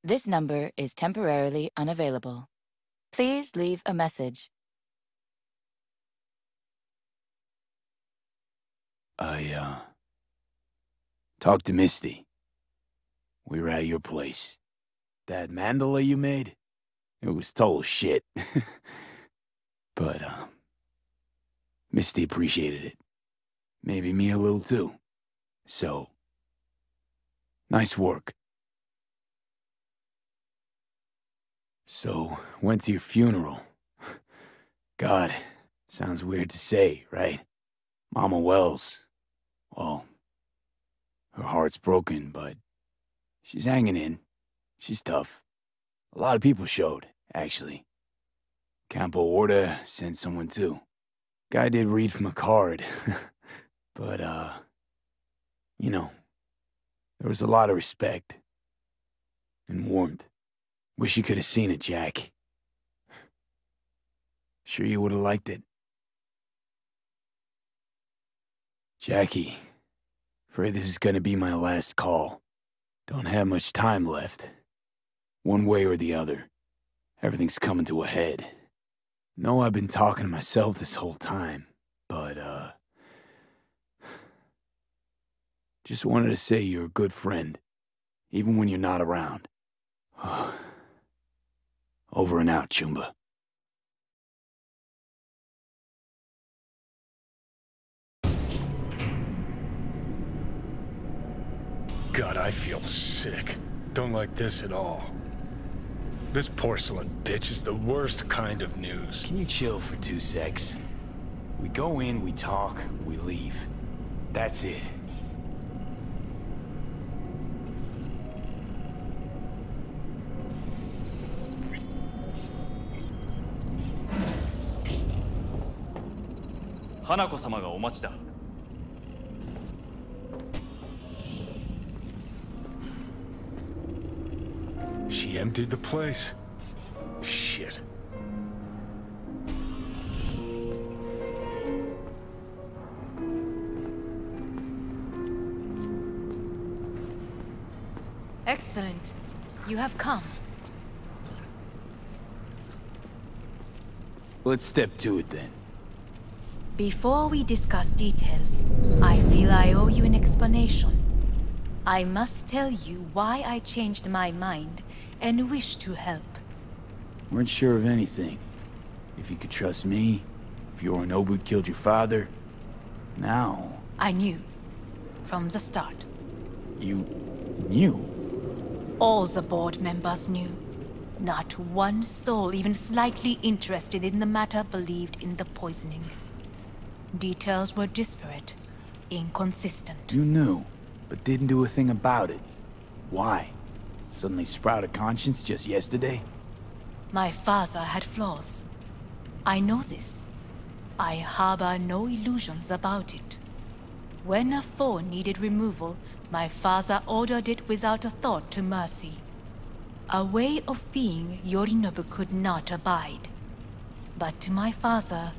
This number is temporarily unavailable. Please leave a message. Talked to Misty. We were at your place. That mandala you made? It was total shit. But, Misty appreciated it. Maybe me a little too. So, nice work. So, went to your funeral. God, sounds weird to say, right? Mama Wells. Well, her heart's broken, but she's hanging in. She's tough. A lot of people showed, actually. Campo Orta sent someone too. Guy did read from a card. But, you know, there was a lot of respect. And warmth. Wish you could have seen it, Jack. Sure you would have liked it. Jackie, afraid this is gonna be my last call. Don't have much time left. One way or the other, everything's coming to a head. Know I've been talking to myself this whole time, but, just wanted to say you're a good friend, even when you're not around. Over and out, Chumba. God, I feel sick. Don't like this at all. This porcelain bitch is the worst kind of news. Can you chill for 2 secs? We go in, we talk, we leave. That's it. Hanako-samaがお待ちだ。She emptied the place. Shit. Excellent. You have come. Let's step to it then. Before we discuss details, I feel I owe you an explanation. I must tell you why I changed my mind and wish to help. Weren't sure of anything. If you could trust me, if Yorinobu killed your father. Now... I knew. From the start. You... knew? All the board members knew. Not one soul even slightly interested in the matter believed in the poisoning. Details were disparate, inconsistent. You knew, but didn't do a thing about it. Why? Suddenly sprout a conscience just yesterday? My father had flaws. I know this. I harbor no illusions about it. When a foe needed removal, my father ordered it without a thought to mercy. A way of being Yorinobu could not abide. But to my father,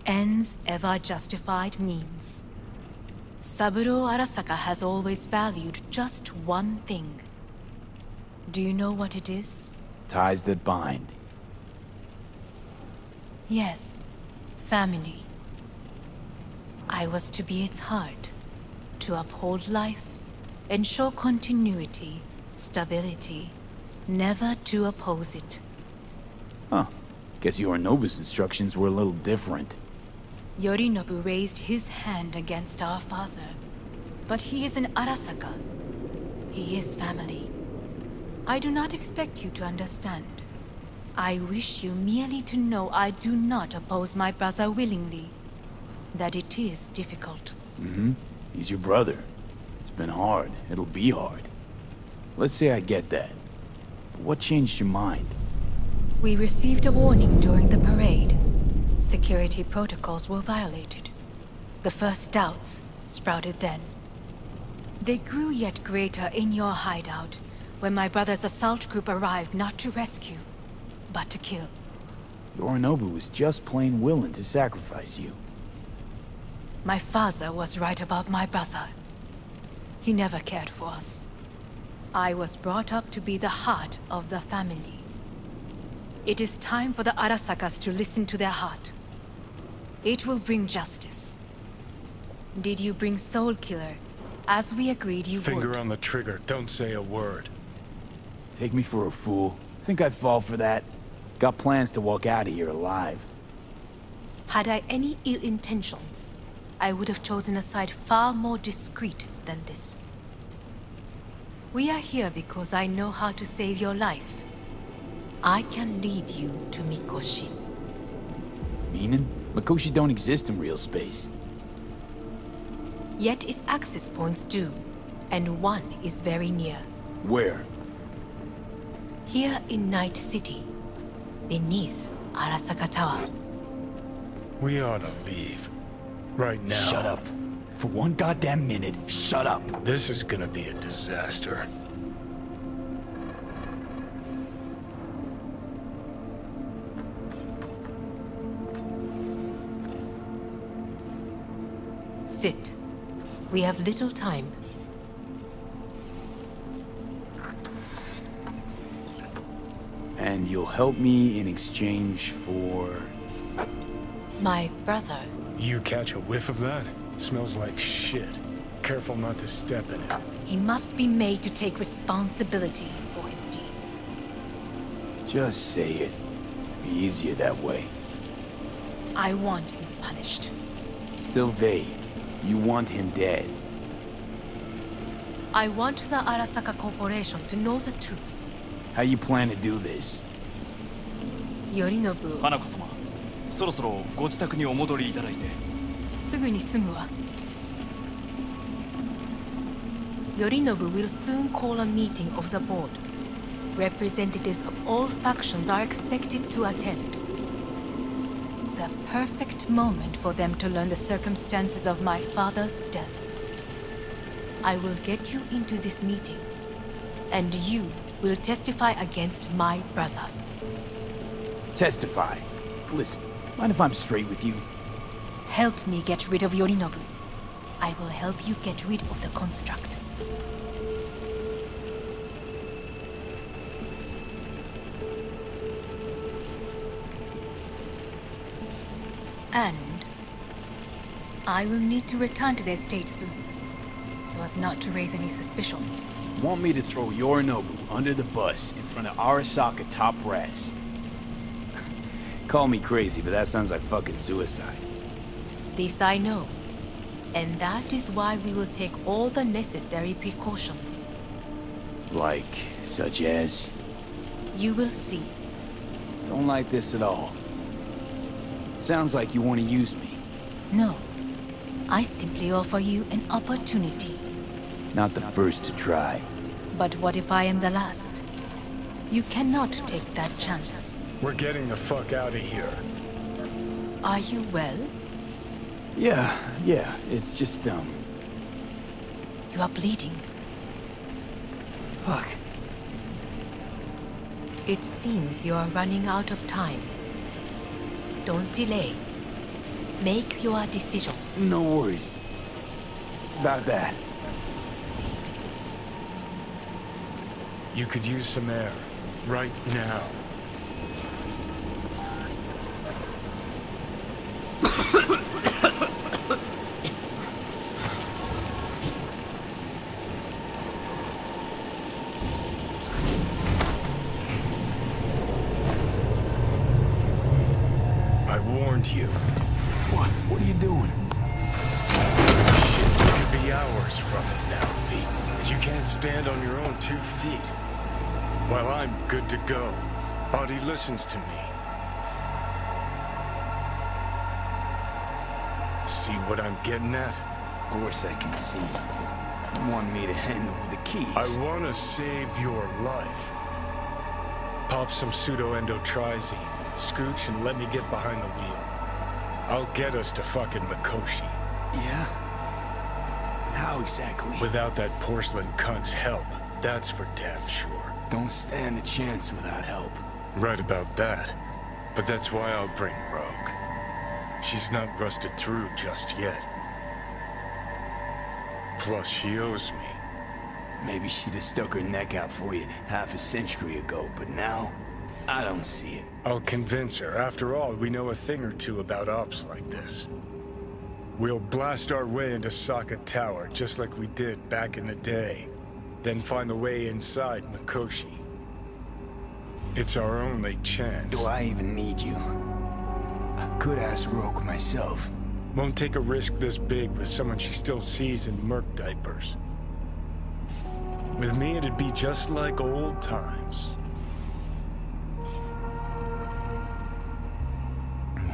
ends ever justified means. Saburo Arasaka has always valued just one thing. Do you know what it is? Ties that bind. Yes, family. I was to be its heart, to uphold life, ensure continuity, stability, never to oppose it. Huh. Guess Yorinobu's instructions were a little different. Yorinobu raised his hand against our father. But he is an Arasaka. He is family. I do not expect you to understand. I wish you merely to know I do not oppose my brother willingly. That it is difficult. Mm-hmm. He's your brother. It's been hard. It'll be hard. Let's say I get that. But what changed your mind? We received a warning during the parade. Security protocols were violated. The first doubts sprouted then. They grew yet greater in your hideout, when my brother's assault group arrived not to rescue, but to kill. Yorinobu was just plain willing to sacrifice you. My father was right about my brother. He never cared for us. I was brought up to be the heart of the family. It is time for the Arasakas to listen to their heart. It will bring justice. Did you bring Soul Killer, as we agreed you would? Finger on the trigger, don't say a word. Take me for a fool. Think I'd fall for that? Got plans to walk out of here alive. Had I any ill intentions, I would have chosen a side far more discreet than this. We are here because I know how to save your life. I can lead you to Mikoshi. Meaning? Mikoshi don't exist in real space. Yet its access points do, and one is very near. Where? Here in Night City, beneath Arasaka Tower. We ought to leave. Right now. Shut up. For one goddamn minute, shut up. This is gonna be a disaster. Sit. We have little time. And you'll help me in exchange for... My brother. You catch a whiff of that? Smells like shit. Careful not to step in it. He must be made to take responsibility for his deeds. Just say it. Be easier that way. I want him punished. Still vague. You want him dead. I want the Arasaka Corporation to know the truth. How you plan to do this? Yorinobu. 花子様、そろそろご自宅にお戻りいただいて。すぐに済むわ。Yorinobu will soon call a meeting of the board. Representatives of all factions are expected to attend. The perfect moment for them to learn the circumstances of my father's death. I will get you into this meeting, and you will testify against my brother. Testify. Listen, mind if I'm straight with you? Help me get rid of Yorinobu. I will help you get rid of the construct. And I will need to return to their state soon, so as not to raise any suspicions. Want me to throw Yorinobu under the bus in front of Arasaka top brass? Call me crazy, but that sounds like fucking suicide. This I know, and that is why we will take all the necessary precautions. Like, such as? You will see. Don't like this at all. Sounds like you want to use me. No, I simply offer you an opportunity. Not the first to try. But what if I am the last? You cannot take that chance. We're getting the fuck out of here. Are you well? Yeah, it's just, You are bleeding. Fuck. It seems you are running out of time. Don't delay. Make your decision. No worries. About that. You could use some air. Right now. I warned you. What are you doing? Shit, you could be hours from it now, Pete. But you can't stand on your own 2 feet. Well, I'm good to go. Body listens to me. See what I'm getting at? Of course I can see. You want me to hand over the keys. I want to save your life. Pop some pseudo-endotrizine, scooch, and let me get behind the wheel. I'll get us to fucking Mikoshi. Yeah? How exactly? Without that porcelain cunt's help, that's for damn sure. Don't stand a chance without help. Right about that. But that's why I'll bring Rogue. She's not rusted through just yet. Plus, she owes me. Maybe she'd have stuck her neck out for you half a century ago, but now, I don't see it. I'll convince her. After all, we know a thing or two about ops like this. We'll blast our way into Sokka Tower, just like we did back in the day. Then find the way inside Mikoshi. It's our only chance. Do I even need you? I could ask Rogue myself. Won't take a risk this big with someone she still sees in merc diapers. With me, it'd be just like old times.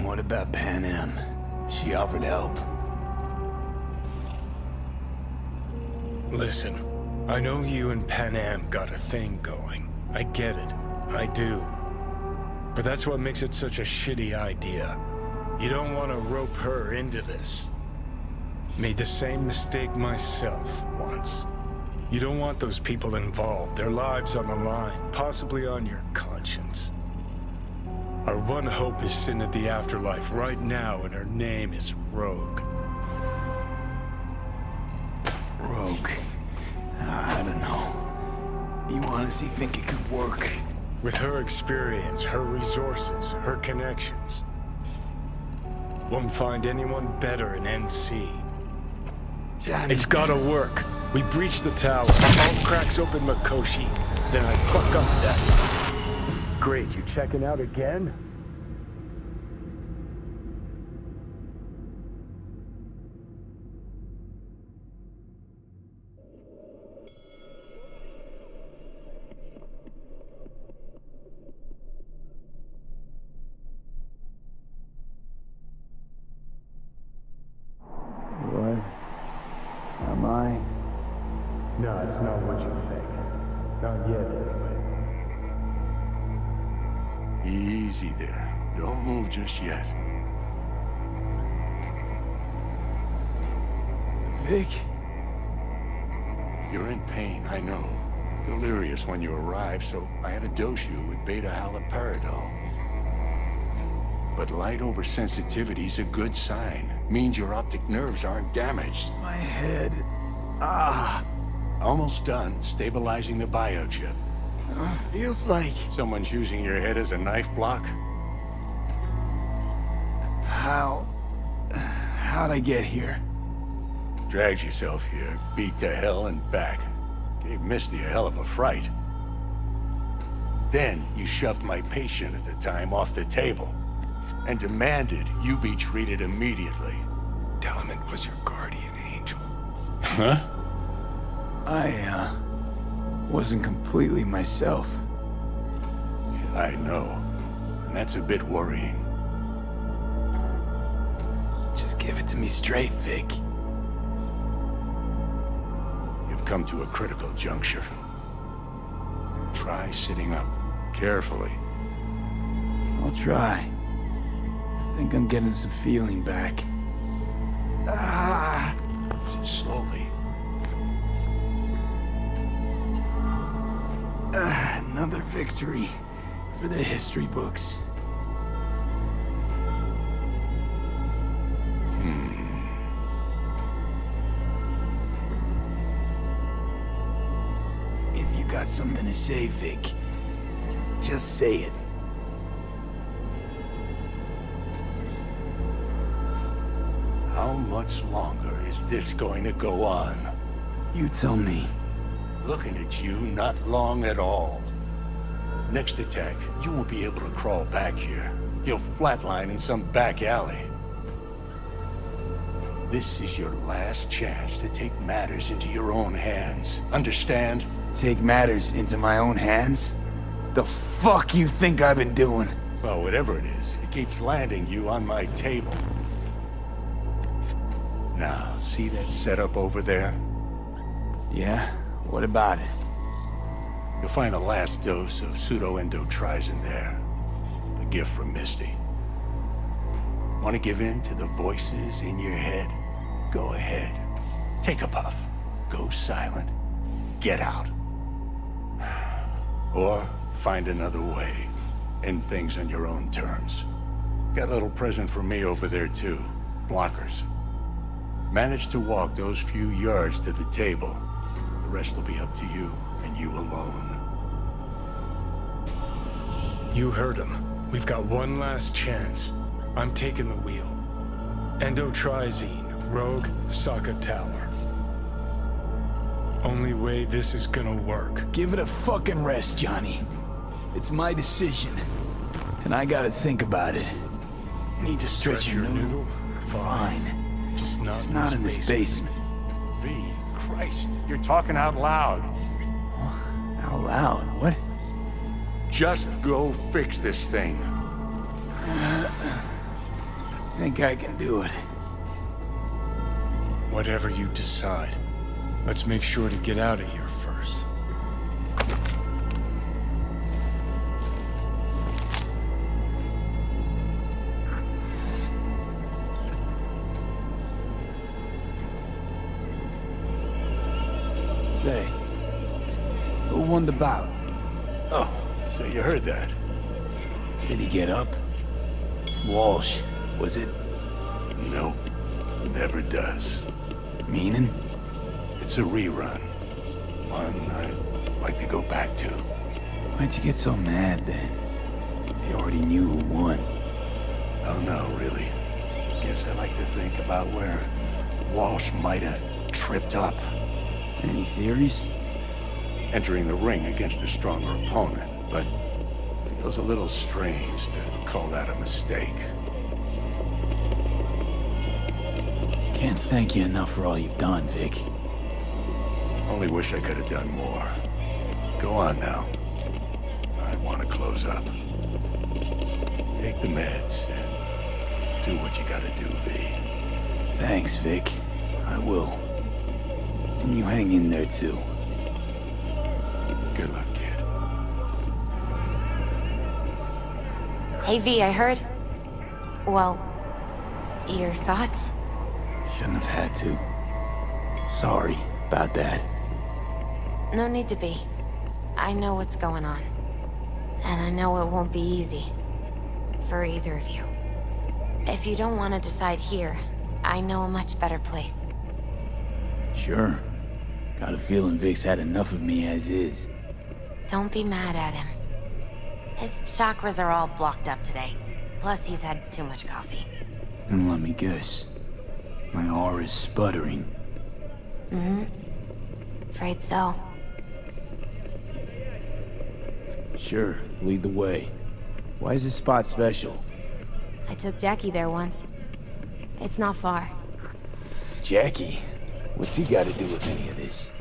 What about Pan Am? She offered help. Listen, I know you and Pan Am got a thing going. I get it. I do. But that's what makes it such a shitty idea. You don't want to rope her into this. Made the same mistake myself once. You don't want those people involved, their lives on the line, possibly on your conscience. Our one hope is sitting at the afterlife right now, and her name is Rogue. Rogue. I don't know. You honestly think it could work? With her experience, her resources, her connections. Won't find anyone better in NC. Johnny. It's gotta work. We breach the tower, all cracks open Mikoshi, then I fuck up that. Great, you checking out again? What? Am I? No, it's not what you think. Not yet, anyway. Easy there. Don't move just yet. Vic? You're in pain, I know. Delirious when you arrived, so I had to dose you with beta-haloperidol. But light oversensitivity's a good sign. Means your optic nerves aren't damaged. My head. Almost done stabilizing the biochip. Feels like... Someone's using your head as a knife block? How'd I get here? Dragged yourself here, beat to hell and back. Gave Misty a hell of a fright. Then you shoved my patient at the time off the table and demanded you be treated immediately. Tell him it was your guardian angel. Huh? I wasn't completely myself. I know. And that's a bit worrying. Just give it to me straight, Vic. You've come to a critical juncture. Try sitting up, carefully. I'll try. I think I'm getting some feeling back. Slowly. Another victory for the history books. If you got something to say, Vic, just say it. How much longer is this going to go on? You tell me. Looking at you, not long at all. Next attack, you won't be able to crawl back here. You'll flatline in some back alley. This is your last chance to take matters into your own hands. Understand? Take matters into my own hands? The fuck you think I've been doing? Well, whatever it is, it keeps landing you on my table. Now, see that setup over there? Yeah? What about it? You'll find a last dose of pseudo-endotrizin there. A gift from Misty. Want to give in to the voices in your head? Go ahead. Take a puff. Go silent. Get out. Or find another way. End things on your own terms. Got a little present for me over there too. Blockers. Managed to walk those few yards to the table. The rest will be up to you, and you alone. You heard him. We've got one last chance. I'm taking the wheel. Endotrizine, Rogue, Saka Tower. Only way this is gonna work. Give it a fucking rest, Johnny. It's my decision. And I gotta think about it. Need to stretch your noodle? Fine. Just It's not in this basement. V, Christ, you're talking out loud. Out loud? What? Just go fix this thing. Think I can do it. Whatever you decide. Let's make sure to get out of here first. Say, who won the bout? Oh, so you heard that. Did he get up? Walsh, was it? No, never does. Meaning? It's a rerun. One I'd like to go back to. Why'd you get so mad then? If you already knew who won. Oh no, really. Guess I like to think about where Walsh might have tripped up. Any theories? Entering the ring against a stronger opponent, but feels a little strange to call that a mistake. Can't thank you enough for all you've done, Vic. Only wish I could have done more. Go on now. I want to close up. Take the meds and do what you gotta do, V. Thanks, Vic. I will. And you hang in there, too. Good luck, kid. Hey, V, I heard... Well, your thoughts? Shouldn't have had to. Sorry about that. No need to be. I know what's going on. And I know it won't be easy. For either of you. If you don't want to decide here, I know a much better place. Sure. Got a feeling Vic's had enough of me as is. Don't be mad at him. His chakras are all blocked up today. Plus, he's had too much coffee. And let me guess. My aura's sputtering. Mm-hmm. Afraid so. Sure, lead the way. Why is this spot special? I took Jackie there once. It's not far. Jackie? What's he got to do with any of this?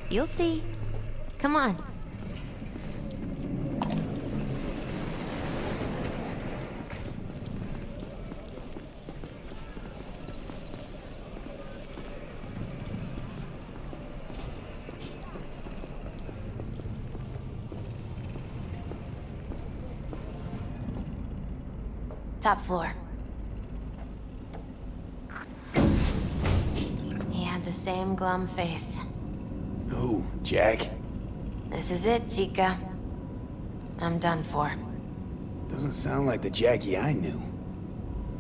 You'll see. Come on. Top floor. He had the same glum face. Who? Jack? This is it, Chica. I'm done for. Doesn't sound like the Jackie I knew.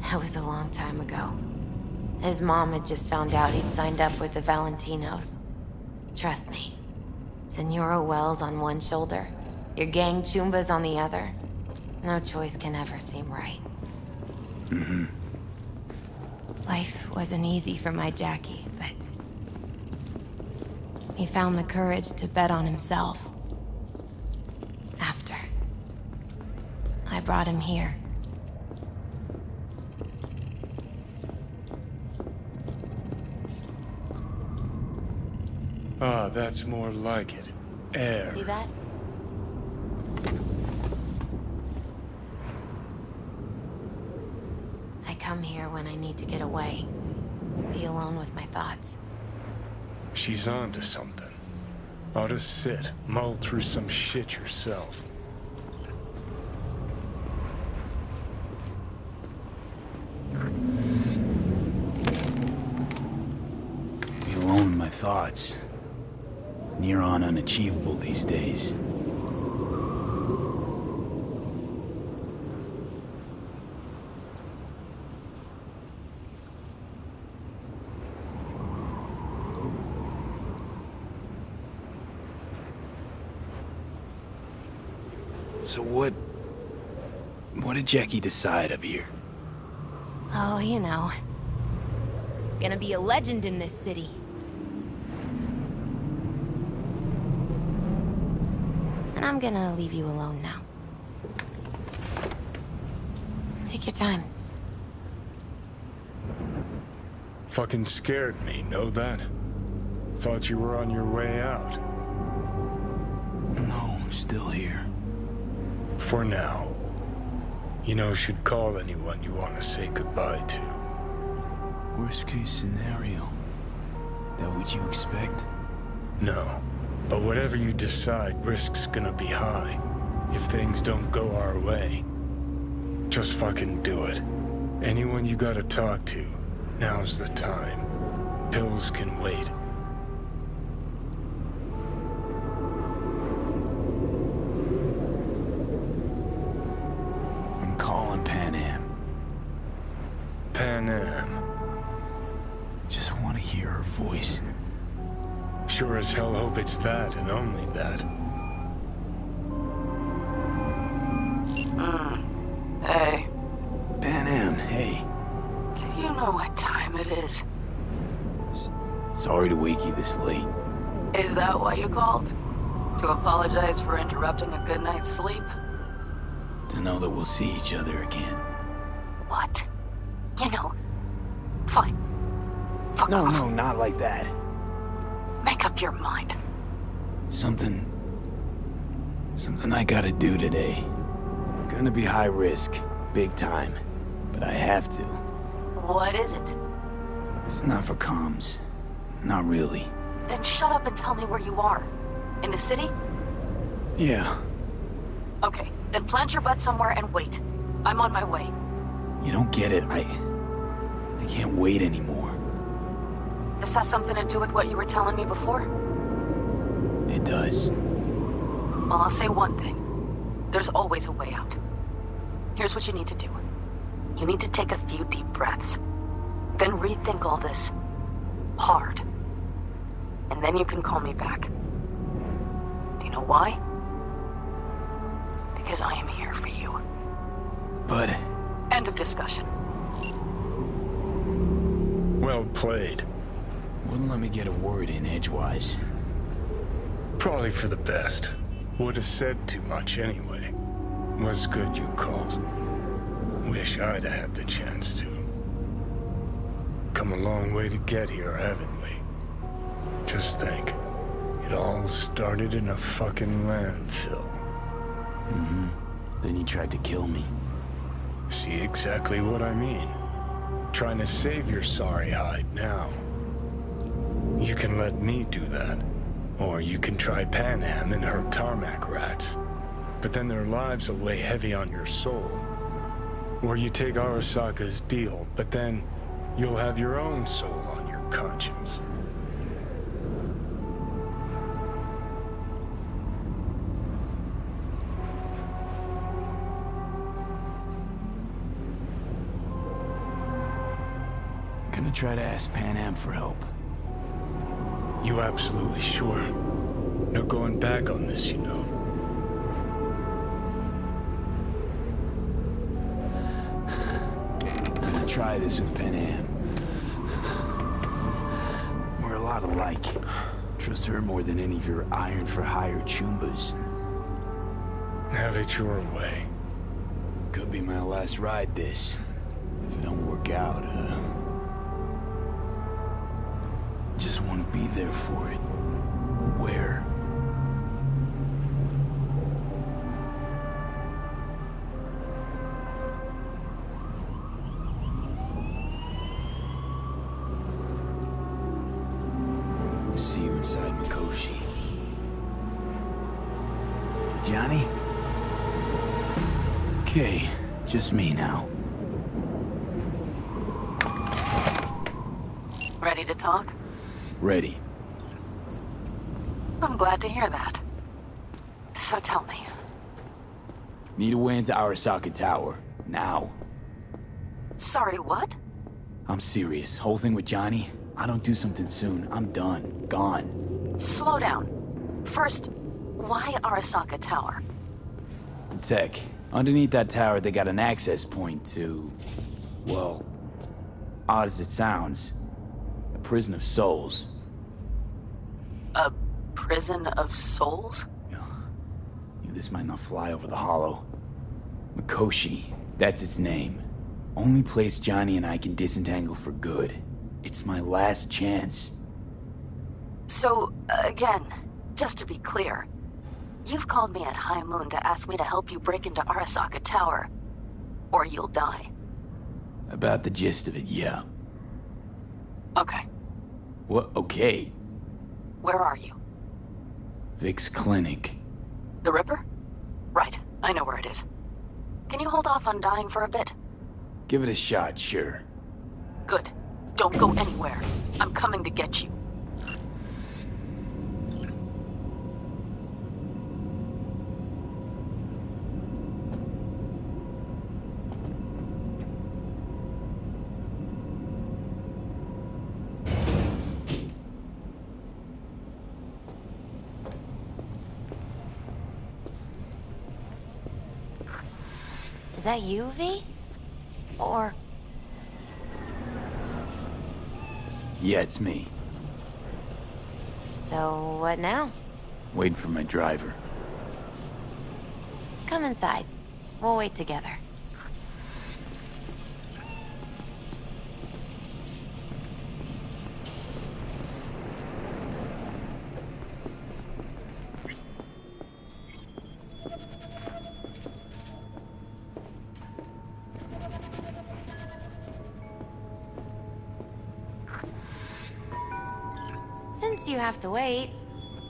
That was a long time ago. His mom had just found out he'd signed up with the Valentinos. Trust me. Senora Wells on one shoulder, your gang Chumbas on the other. No choice can ever seem right. Mm-hmm. Life wasn't easy for my Jackie, but... he found the courage to bet on himself. After. I brought him here. Ah, that's more like it. Air. See that? I come here when I need to get away. Be alone with my thoughts. She's on to something. Ought to sit, mull through some shit yourself. Be alone in my thoughts. Near on unachievable these days. So what did Jackie decide up here? Oh, you know. Gonna be a legend in this city. And I'm gonna leave you alone now. Take your time. Fucking scared me, know that? Thought you were on your way out. No, I'm still here. For now. You know, should call anyone you want to say goodbye to. Worst case scenario. That what you expect? No. But whatever you decide, risk's gonna be high. If things don't go our way. Just fucking do it. Anyone you gotta talk to, now's the time. Pills can wait. I'm calling Pan Am. Pan Am. Just want to hear her voice. Sure as hell hope it's that and only that. Hey. Pan Am, hey. Do you know what time it is? Sorry to wake you this late. Is that why you called? To apologize for interrupting a good night's sleep? To know that we'll see each other again. What? You know, fine. Fuck No, off. no, not like that. Make up your mind. Something I gotta do today. Gonna be high risk, big time, but I have to. What is it? It's not for comms. Not really. Then shut up and tell me where you are. In the city? Yeah. Okay, then plant your butt somewhere and wait. I'm on my way. You don't get it. I can't wait anymore. This has something to do with what you were telling me before? It does. Well, I'll say one thing. There's always a way out. Here's what you need to do. You need to take a few deep breaths. Then rethink all this. Hard. And then you can call me back. Do you know why? Because I am here for you. But... End of discussion. Well played. wouldn't let me get a word in edgewise. Probably for the best. Would have said too much anyway. Was good you called. Wish I'd have had the chance to. Come a long way to get here, haven't we? Just think. It all started in a fucking landfill. Mm-hmm. Then you tried to kill me. See exactly what I mean. Trying to save your sorry hide now. You can let me do that. Or you can try Pan Am and her tarmac rats. But then their lives will weigh heavy on your soul. Or you take Arasaka's deal, but then you'll have your own soul on your conscience. Gonna try to ask Pan Am for help. You absolutely sure? No going back on this, you know. Gonna try this with Pan Am. We're a lot alike. Trust her more than any of your iron-for-hire chumbas. Have it your way. Could be my last ride, this. If it don't work out, just want to be there for it. Where? See you inside Mikoshi. Johnny? Okay, just me now. Ready to talk? Ready. I'm glad to hear that. So tell me. Need a way into Arasaka Tower. Now. Sorry, what? I'm serious. Whole thing with Johnny, I don't do something soon, I'm done. Gone. Slow down. First, why Arasaka Tower? tech. Underneath that tower, they got an access point to... well, odd as it sounds, a prison of souls. A prison of souls? This might not fly over the hollow. Mikoshi, that's its name. Only place Johnny and I can disentangle for good. It's my last chance. So, again, just to be clear, you've called me at High Moon to ask me to help you break into Arasaka Tower, or you'll die. About the gist of it, yeah. Okay. What? Okay. Where are you? Vic's clinic. The Ripper? Right, I know where it is. Can you hold off on dying for a bit? Give it a shot, sure. Good. Don't go anywhere. I'm coming to get you. Is that you, V? Or... Yeah, it's me. so what now? Waiting for my driver. Come inside. We'll wait together. Since you have to wait,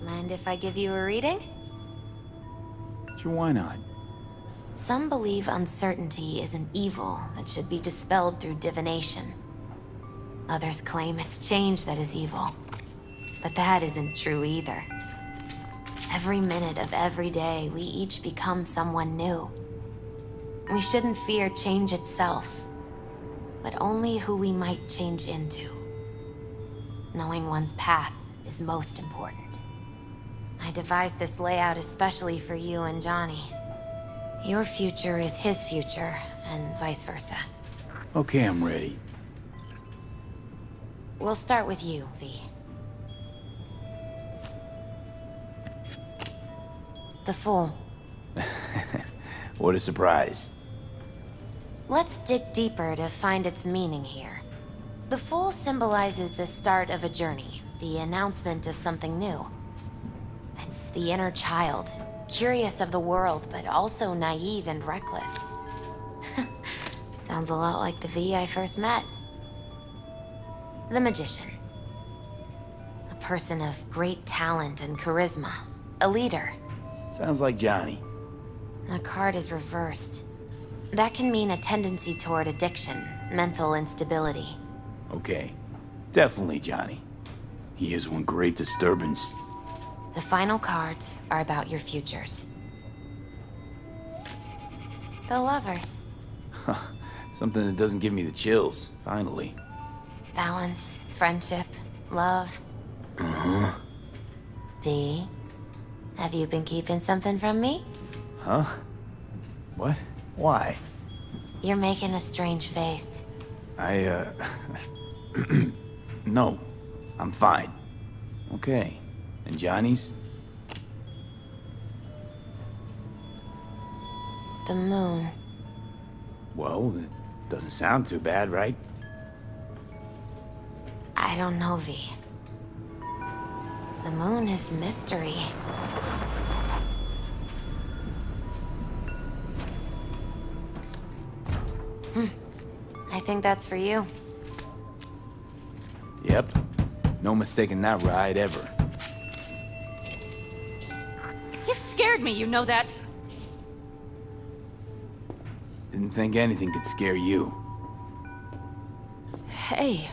mind if I give you a reading? Sure, why not? Some believe uncertainty is an evil that should be dispelled through divination. Others claim it's change that is evil. But that isn't true either. Every minute of every day, we each become someone new. We shouldn't fear change itself, but only who we might change into. Knowing one's path is most important. I devised this layout especially for you and Johnny. Your future is his future, and vice versa. Okay, I'm ready. We'll start with you, V. The Fool. What a surprise. Let's dig deeper to find its meaning here. The Fool symbolizes the start of a journey, the announcement of something new. It's the inner child, curious of the world, but also naive and reckless. Sounds a lot like the V I first met. The Magician. A person of great talent and charisma. A leader. Sounds like Johnny. The card is reversed. That can mean a tendency toward addiction, mental instability. Okay. Definitely Johnny. He is one great disturbance. The final cards are about your futures. The Lovers. Something that doesn't give me the chills, finally. Balance, friendship, love. Uh-huh. V, have you been keeping something from me? Huh? What? Why? You're making a strange face. No. I'm fine. Okay. And Johnny's? The moon. Well, it doesn't sound too bad, right? I don't know, V. The moon is mystery. I think that's for you. Yep. No mistaking that ride ever. You've scared me, you know that. Didn't think anything could scare you. Hey.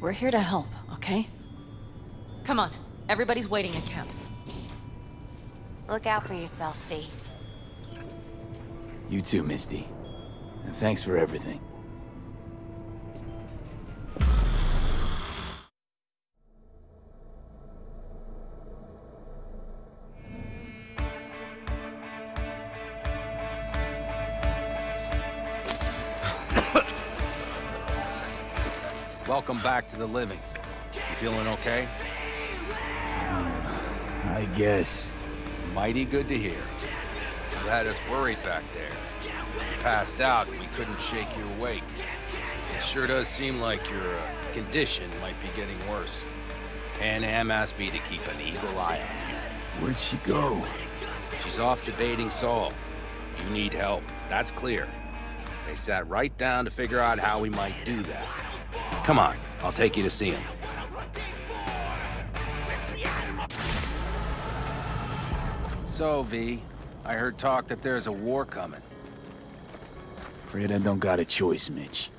We're here to help, okay? Come on, everybody's waiting at camp. Look out for yourself, V. You too, Misty. And thanks for everything. welcome back to the living. You feeling okay? I guess. Mighty good to hear. You had us worried back there. You passed out and we couldn't shake you awake. It sure does seem like your condition might be getting worse. Pan Am asked me to keep an eagle eye on you. Where'd she go? She's off debating Saul. You need help, that's clear. They sat right down to figure out how we might do that. Come on, I'll take you to see him. So, V, I heard talk that there's a war coming. Afraid I don't got a choice, Mitch.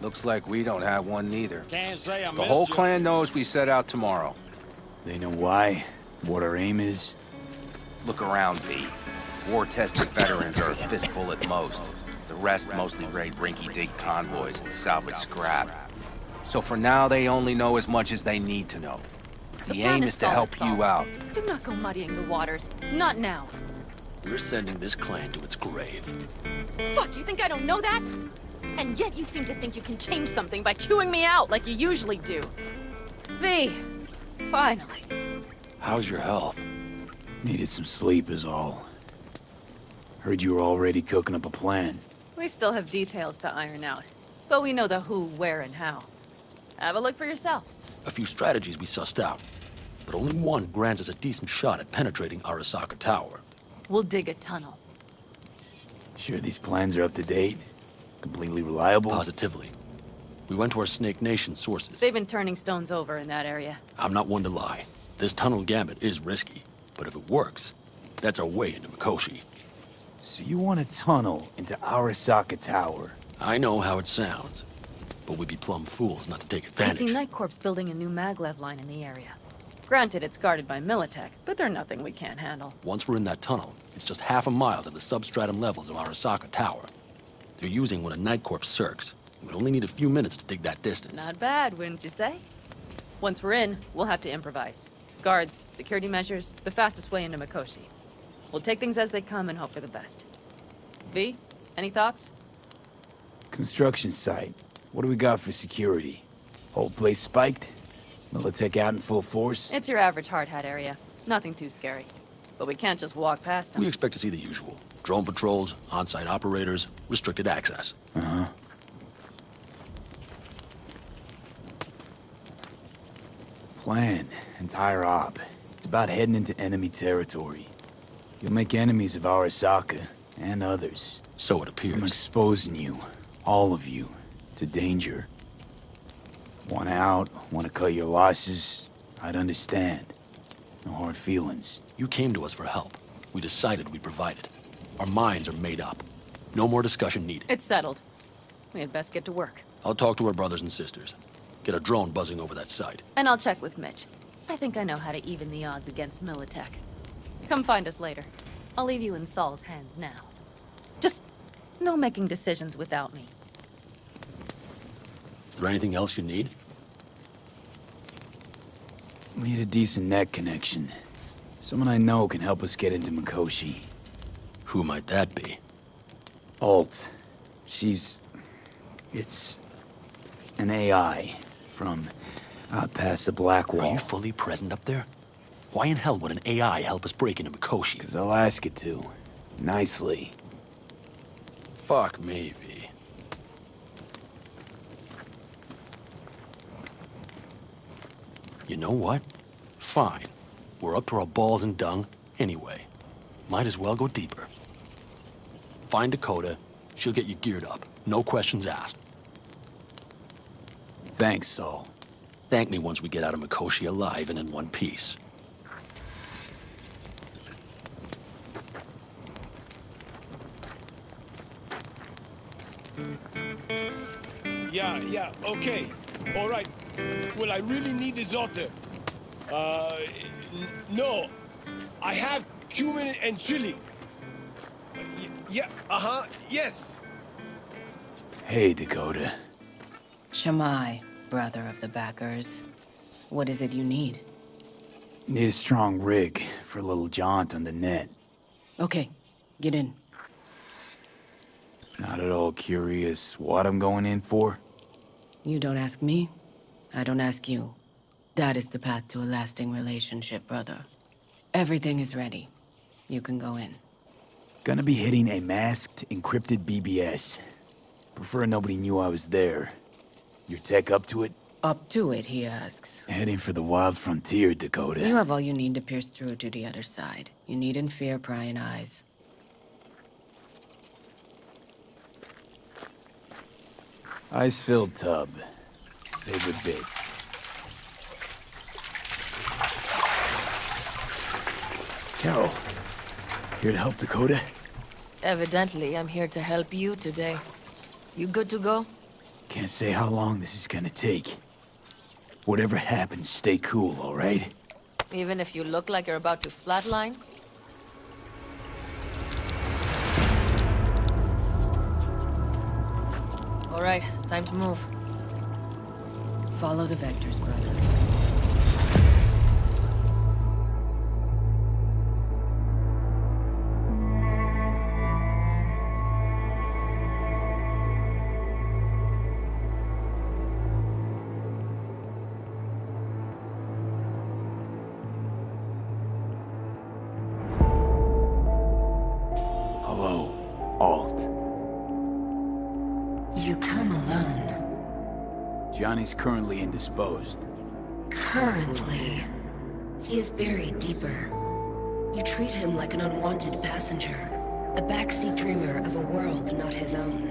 Looks like we don't have one neither. Can't say I The missed whole you. clan knows we set out tomorrow. They know why? What our aim is? Look around, V. War-tested veterans are a fistful at most. The rest mostly raid rinky-dink convoys and salvage scrap. So for now, they only know as much as they need to know. The aim is to help you out. Do not go muddying the waters. Not now. We're sending this clan to its grave. Fuck, you think I don't know that? And yet you seem to think you can change something by chewing me out like you usually do. V, finally. How's your health? Needed some sleep is all. Heard you were already cooking up a plan. We still have details to iron out, but we know the who, where, and how. Have a look for yourself. A few strategies we sussed out, but only one grants us a decent shot at penetrating Arasaka Tower. We'll dig a tunnel. Sure these plans are up to date? Completely reliable? Positively. We went to our Snake Nation sources. They've been turning stones over in that area. I'm not one to lie. This tunnel gambit is risky, but if it works, that's our way into Mikoshi. So you want a tunnel into Arasaka Tower? I know how it sounds, but we'd be plumb fools not to take I advantage. see Night Corps building a new maglev line in the area. Granted, it's guarded by Militech, but they're nothing we can't handle. Once we're in that tunnel, it's just half a mile to the substratum levels of Arasaka Tower. They're using one of Night Corps circs. We'd only need a few minutes to dig that distance. Not bad, wouldn't you say? Once we're in, we'll have to improvise. Guards, security measures, the fastest way into Mikoshi. We'll take things as they come and hope for the best. V, any thoughts? Construction site. What do we got for security? Whole place spiked? Militech out in full force? It's your average hard hat area. Nothing too scary. But we can't just walk past them. We expect to see the usual. Drone patrols, on-site operators, restricted access. Uh-huh. Plan. Entire op. It's about heading into enemy territory. You'll make enemies of Arasaka, and others. So it appears. I'm exposing you, all of you, to danger. Want out, want to cut your losses, I'd understand. No hard feelings. You came to us for help. We decided we'd provide it. Our minds are made up. No more discussion needed. It's settled. We had best get to work. I'll talk to our brothers and sisters. Get a drone buzzing over that site. And I'll check with Mitch. I think I know how to even the odds against Militech. Come find us later. I'll leave you in Saul's hands now. Just no making decisions without me. Is there anything else you need? Need a decent net connection. Someone I know can help us get into Mikoshi. Who might that be? Alt. It's an AI from out past the Black Wall. Are you fully present up there? Why in hell would an AI help us break into Mikoshi? Because I'll ask it to. Nicely. Fuck me, V. You know what? Fine. We're up to our balls in dung anyway. Might as well go deeper. Find Dakota. She'll get you geared up. No questions asked. Thanks, Saul. Thank me once we get out of Mikoshi alive and in one piece. Yeah, okay. All right. Well, I really need this otter. No. I have cumin and chili. Yeah, yes. Hey, Dakota. Shammai, brother of the backers. What is it you need? Need a strong rig for a little jaunt on the net. Okay, get in. Not at all curious what I'm going in for? You don't ask me, I don't ask you. That is the path to a lasting relationship, brother. Everything is ready. You can go in. Gonna be hitting a masked, encrypted BBS. Prefer nobody knew I was there. Your tech up to it? Up to it, he asks. Heading for the wild frontier, Dakota. You have all you need to pierce through to the other side. You needn't fear prying eyes. Ice-filled tub. Favorite bit. Carol, here to help Dakota? Evidently, I'm here to help you today. You good to go? Can't say how long this is gonna take. Whatever happens, stay cool, all right? Even if you look like you're about to flatline? All right, time to move. Follow the vectors, brother. Hello, Alt. You come alone. Johnny's currently indisposed. Currently. He is buried deeper. You treat him like an unwanted passenger. A backseat dreamer of a world not his own.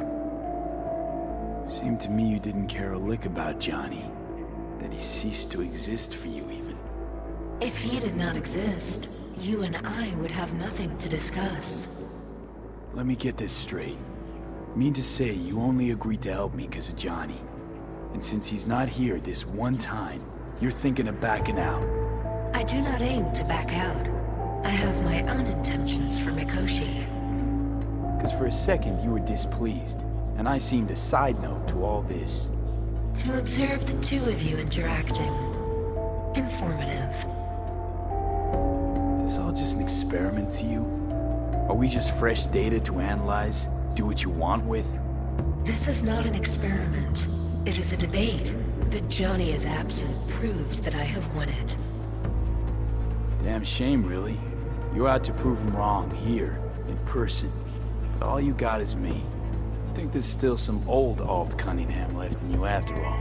Seemed to me you didn't care a lick about Johnny. That he ceased to exist for you, even. If he did not exist, you and I would have nothing to discuss. Let me get this straight. Mean to say you only agreed to help me because of Johnny. And since he's not here this one time, you're thinking of backing out. I do not aim to back out. I have my own intentions for Mikoshi. Because for a second you were displeased, and I seemed a side note to all this. To observe the two of you interacting. Informative. This all just an experiment to you? Are we just fresh data to analyze, do what you want with? This is not an experiment. It is a debate. That Johnny is absent proves that I have won it. Damn shame, really. You're out to prove him wrong, here, in person. But all you got is me. I think there's still some old Alt Cunningham left in you after all.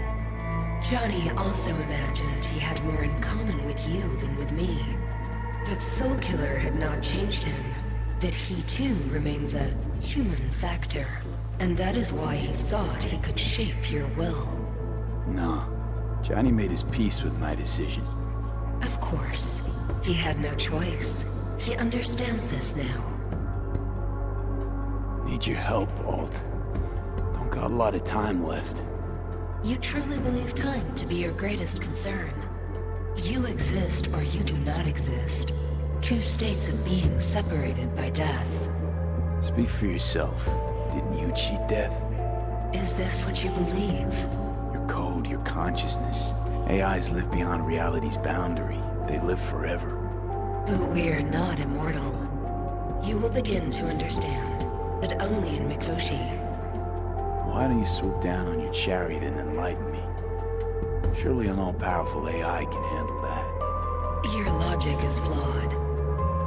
Johnny also imagined he had more in common with you than with me. That Soul Killer had not changed him. That he too remains a human factor. And that is why he thought he could shape your will. No. Johnny made his peace with my decision. Of course. He had no choice. He understands this now. Need your help, Alt. Don't got a lot of time left. You truly believe time to be your greatest concern. You exist or you do not exist. Two states of being separated by death. Speak for yourself. Didn't you cheat death? Is this what you believe? Your code, your consciousness. AIs live beyond reality's boundary. They live forever. But we are not immortal. You will begin to understand, but only in Mikoshi. Why don't you swoop down on your chariot and enlighten me? Surely an all-powerful AI can handle that. Your logic is flawed.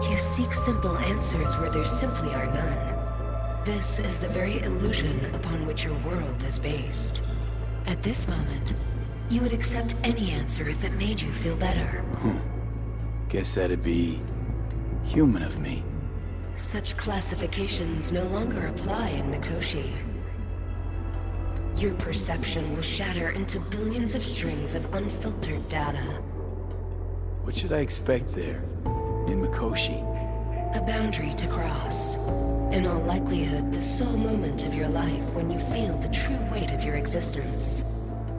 You seek simple answers where there simply are none. This is the very illusion upon which your world is based. At this moment, you would accept any answer if it made you feel better. Guess that'd be human of me. Such classifications no longer apply in Mikoshi. Your perception will shatter into billions of strings of unfiltered data. What should I expect there, in Mikoshi? A boundary to cross. In all likelihood, the sole moment of your life when you feel the true weight of your existence.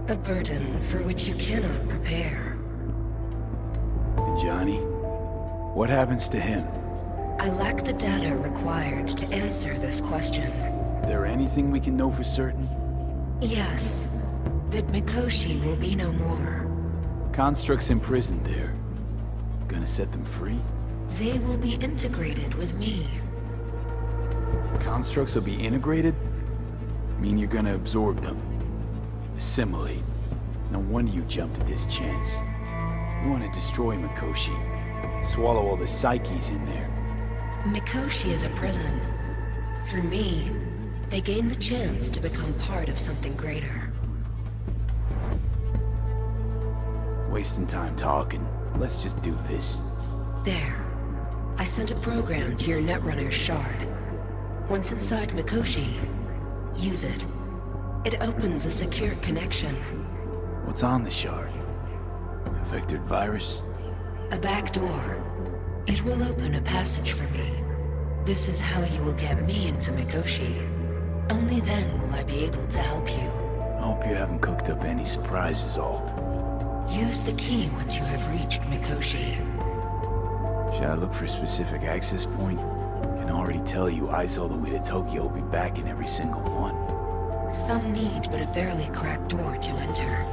A burden for which you cannot prepare. And Johnny? What happens to him? I lack the data required to answer this question. There anything we can know for certain? Yes. That Mikoshi will be no more. Constructs imprisoned there. Gonna set them free? They will be integrated with me. Constructs will be integrated? Mean you're gonna absorb them? Assimilate? No wonder you jumped at this chance. You want to destroy Mikoshi. Swallow all the psyches in there. Mikoshi is a prison. Through me, they gain the chance to become part of something greater. Wasting time talking. Let's just do this. There. I sent a program to your Netrunner's shard. Once inside Mikoshi, use it. It opens a secure connection. What's on the shard? A vectored virus? A back door. It will open a passage for me. This is how you will get me into Mikoshi. Only then will I be able to help you. I hope you haven't cooked up any surprises, Alt. Use the key once you have reached Mikoshi. Should I look for a specific access point? I can already tell you ice all the way to Tokyo will be back in every single one. Some need but a barely cracked door to enter.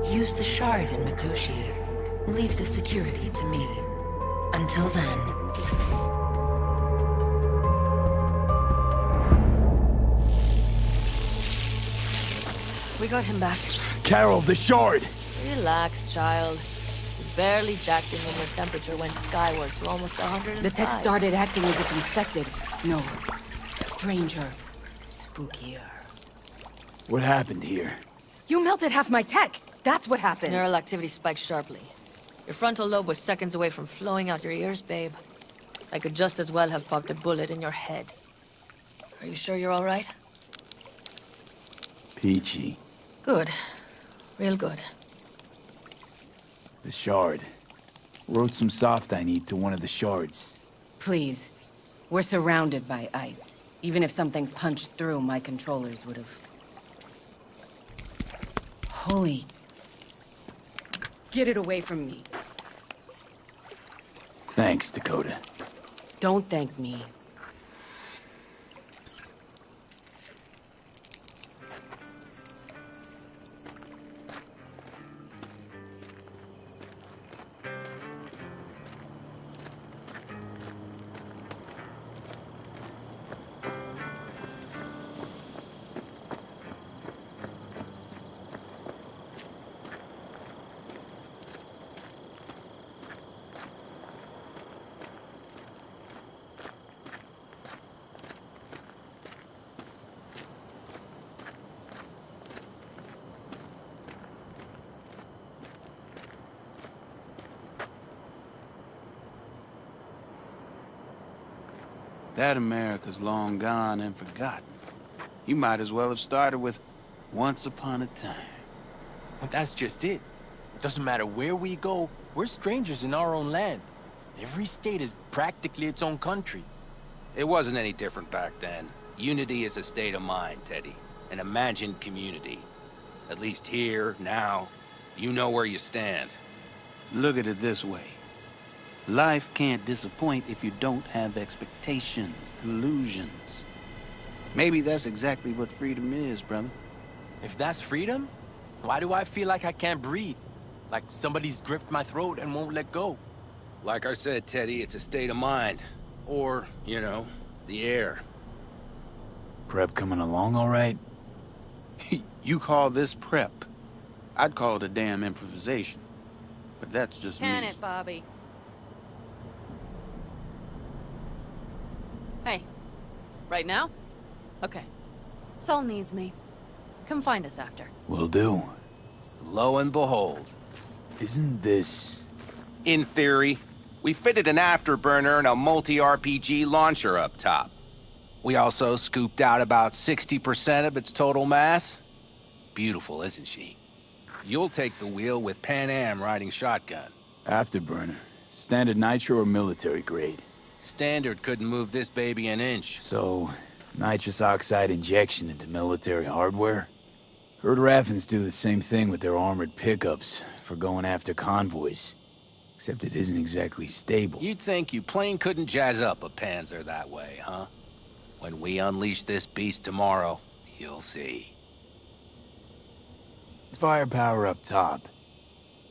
Use the shard in Mikoshi. Leave the security to me. Until then... We got him back. Carol, the shard! Relax, child. You barely jacked in when your temperature went skyward to almost 105. The tech started acting as if infected. No. Stranger. Spookier. What happened here? You melted half my tech! That's what happened! Neural activity spiked sharply. Your frontal lobe was seconds away from flowing out your ears, babe. I could just as well have popped a bullet in your head. Are you sure you're all right? Peachy. Good. Real good. The shard. Wrote some soft I need to one of the shards. Please. We're surrounded by ice. Even if something punched through, my controllers would have... Holy... Get it away from me. Thanks, Dakota. Don't thank me. That America's long gone and forgotten. You might as well have started with Once Upon a Time. But that's just it. It doesn't matter where we go, we're strangers in our own land. Every state is practically its own country. It wasn't any different back then. Unity is a state of mind, Teddy. An imagined community. At least here, now, you know where you stand. Look at it this way. Life can't disappoint if you don't have expectations, illusions. Maybe that's exactly what freedom is, brother. If that's freedom, why do I feel like I can't breathe? Like somebody's gripped my throat and won't let go? Like I said, Teddy, it's a state of mind. Or, you know, the air. Prep coming along all right? You call this prep. I'd call it a damn improvisation. But that's just me. Can it, Bobby? Hey, right now? Okay. Saul needs me. Come find us after. Will do. Lo and behold. Isn't this... In theory, we fitted an afterburner and a multi-RPG launcher up top. We also scooped out about 60% of its total mass. Beautiful, isn't she? You'll take the wheel with Pan Am riding shotgun. Afterburner. Standard nitro or military grade? Standard couldn't move this baby an inch. So, nitrous oxide injection into military hardware? Heard Raffens do the same thing with their armored pickups for going after convoys. Except it isn't exactly stable. You'd think you plain couldn't jazz up a Panzer that way, huh? When we unleash this beast tomorrow, you'll see. Firepower up top.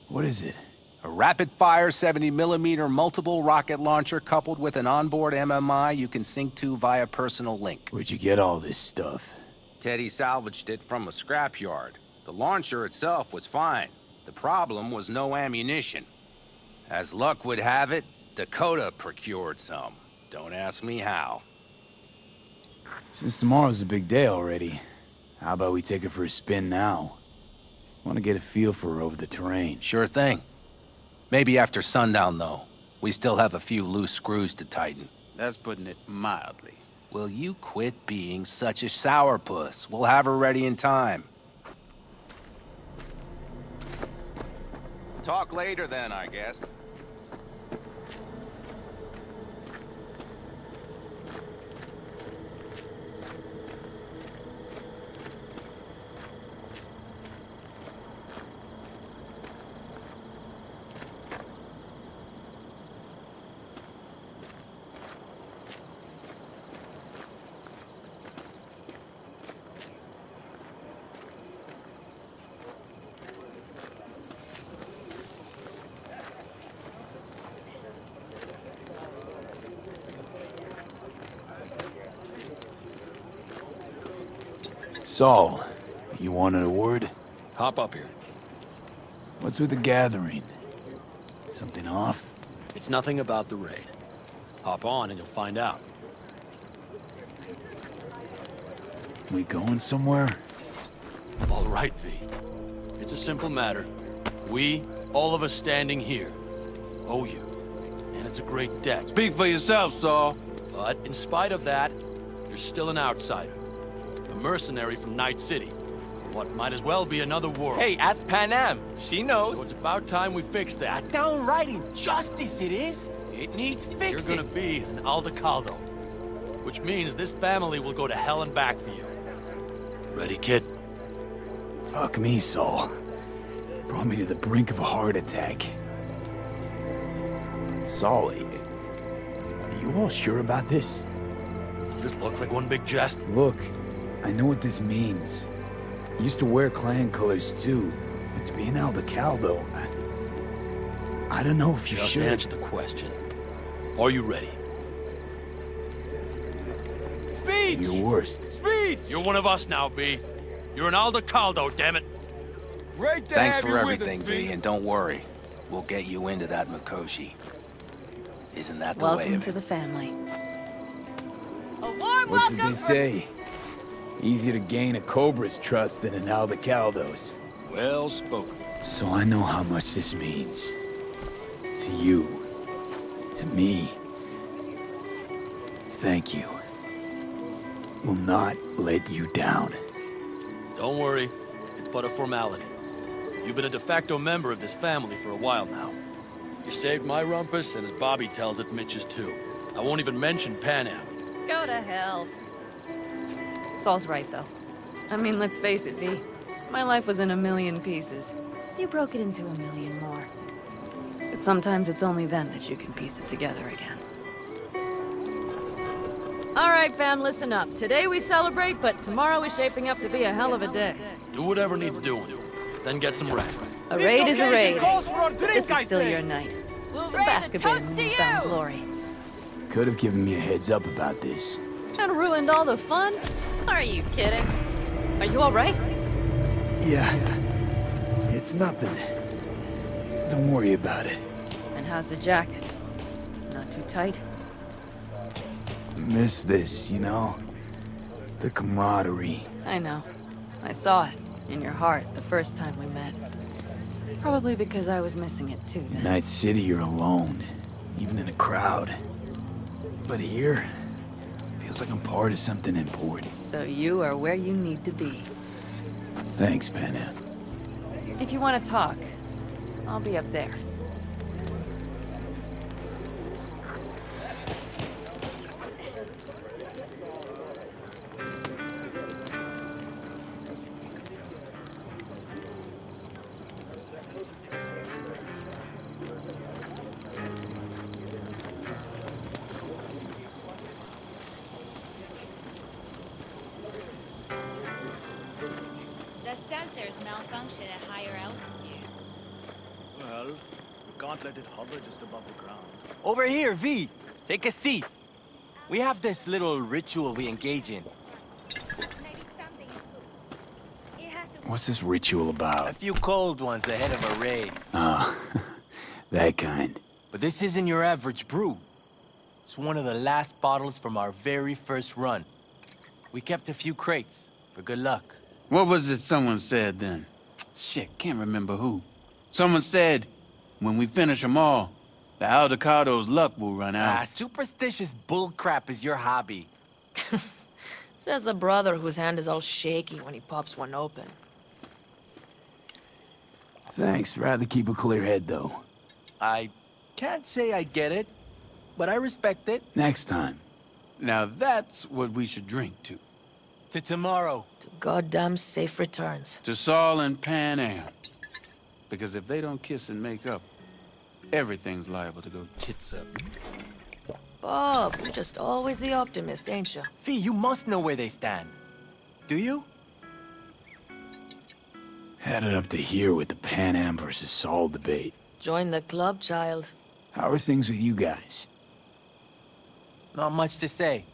What is it? A rapid-fire 70mm multiple rocket launcher coupled with an onboard MMI you can sync to via personal link. Where'd you get all this stuff? Teddy salvaged it from a scrapyard. The launcher itself was fine. The problem was no ammunition. As luck would have it, Dakota procured some. Don't ask me how. Since tomorrow's a big day already, how about we take her for a spin now? Want to get a feel for her over the terrain. Sure thing. Maybe after sundown, though. We still have a few loose screws to tighten. That's putting it mildly. Will you quit being such a sourpuss? We'll have her ready in time. Talk later then, I guess. Saul, you wanted a word? Hop up here. What's with the gathering? Something off? It's nothing about the raid. Hop on and you'll find out. We going somewhere? All right, V. It's a simple matter. We, all of us standing here, owe you. And it's a great debt. Speak for yourself, Saul. But in spite of that, you're still an outsider. A mercenary from Night City. What might as well be another world. Hey, ask Panam. She knows. So it's about time we fix that. Downright injustice it is. It needs fixing. You're gonna be an Aldecaldo. Which means this family will go to hell and back for you. Ready, kid? Fuck me, Saul. Brought me to the brink of a heart attack. Saul, are you all sure about this? Does this look like one big jest? Look, I know what this means. I used to wear clan colors too, but to be an Aldecaldo, I don't know if you Just should. answer the question. Are you ready? Speech! Your worst. Speech! You're one of us now, B. You're an Aldecaldo, damn it. Great to Thanks have for you everything, with us, V, and don't worry. We'll get you into that Mikoshi. Isn't that the way Welcome of to it? the family. A warm What's it welcome they say? Easier to gain a Cobra's trust than an Aldecaldo's. Well spoken. So I know how much this means. To you. To me. Thank you. Will not let you down. Don't worry. It's but a formality. You've been a de facto member of this family for a while now. You saved my rumpus, and as Bobby tells it, Mitch's too. I won't even mention Panam. Go to hell. Saul's right, though. I mean, let's face it, V. My life was in a million pieces. You broke it into a million more. But sometimes it's only then that you can piece it together again. All right, fam, listen up. Today we celebrate, but tomorrow is shaping up to be a hell of a day. Do whatever needs doing. Then get some rest. A raid is a raid. calls for a drink, This I is still say. your night. We'll Some raise a basketball toast and to newfound you! glory. Could have given me a heads up about this. And ruined all the fun? Are you kidding? Are you all right? Yeah. It's nothing. Don't worry about it. And how's the jacket? Not too tight? Miss this, you know? The camaraderie. I know. I saw it in your heart the first time we met. Probably because I was missing it too then. In Night City, you're alone. Even in a crowd. But here, feels like I'm part of something important. So you are where you need to be. Thanks, Panam. If you want to talk, I'll be up there. The sensors malfunction at higher altitude. Well, we can't let it hover just above the ground. Over here, V. Take a seat. We have this little ritual we engage in. Maybe something is good. It has to What's this ritual about? A few cold ones ahead of a raid. Ah, that kind. But this isn't your average brew. It's one of the last bottles from our very first run. We kept a few crates, for good luck. What was it someone said then? Shit, can't remember who. Someone said, when we finish them all, the Aldecado's luck will run out. Ah, superstitious bullcrap is your hobby. Says the brother whose hand is all shaky when he pops one open. Thanks. Rather keep a clear head, though. I can't say I get it, but I respect it. Next time. Now that's what we should drink to. To tomorrow. To goddamn safe returns. To Saul and Pan Am. Because if they don't kiss and make up, everything's liable to go tits up. Bob, you're just always the optimist, ain't you? Fee, you must know where they stand. Do you? Had it up to here with the Pan Am versus Saul debate. Join the club, child. How are things with you guys? Not much to say.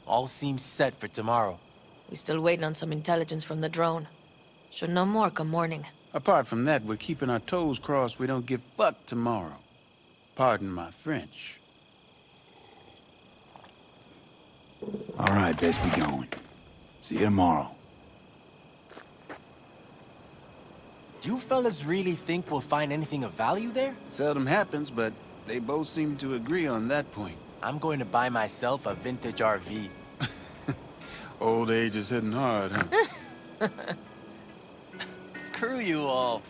All seems set for tomorrow. We still waiting on some intelligence from the drone. Should know more come morning. Apart from that, we're keeping our toes crossed we don't get fucked tomorrow. Pardon my French. All right, best be going. See you tomorrow. Do you fellas really think we'll find anything of value there? Seldom happens, but they both seem to agree on that point. I'm going to buy myself a vintage RV. Old age is hitting hard, huh? Screw you all.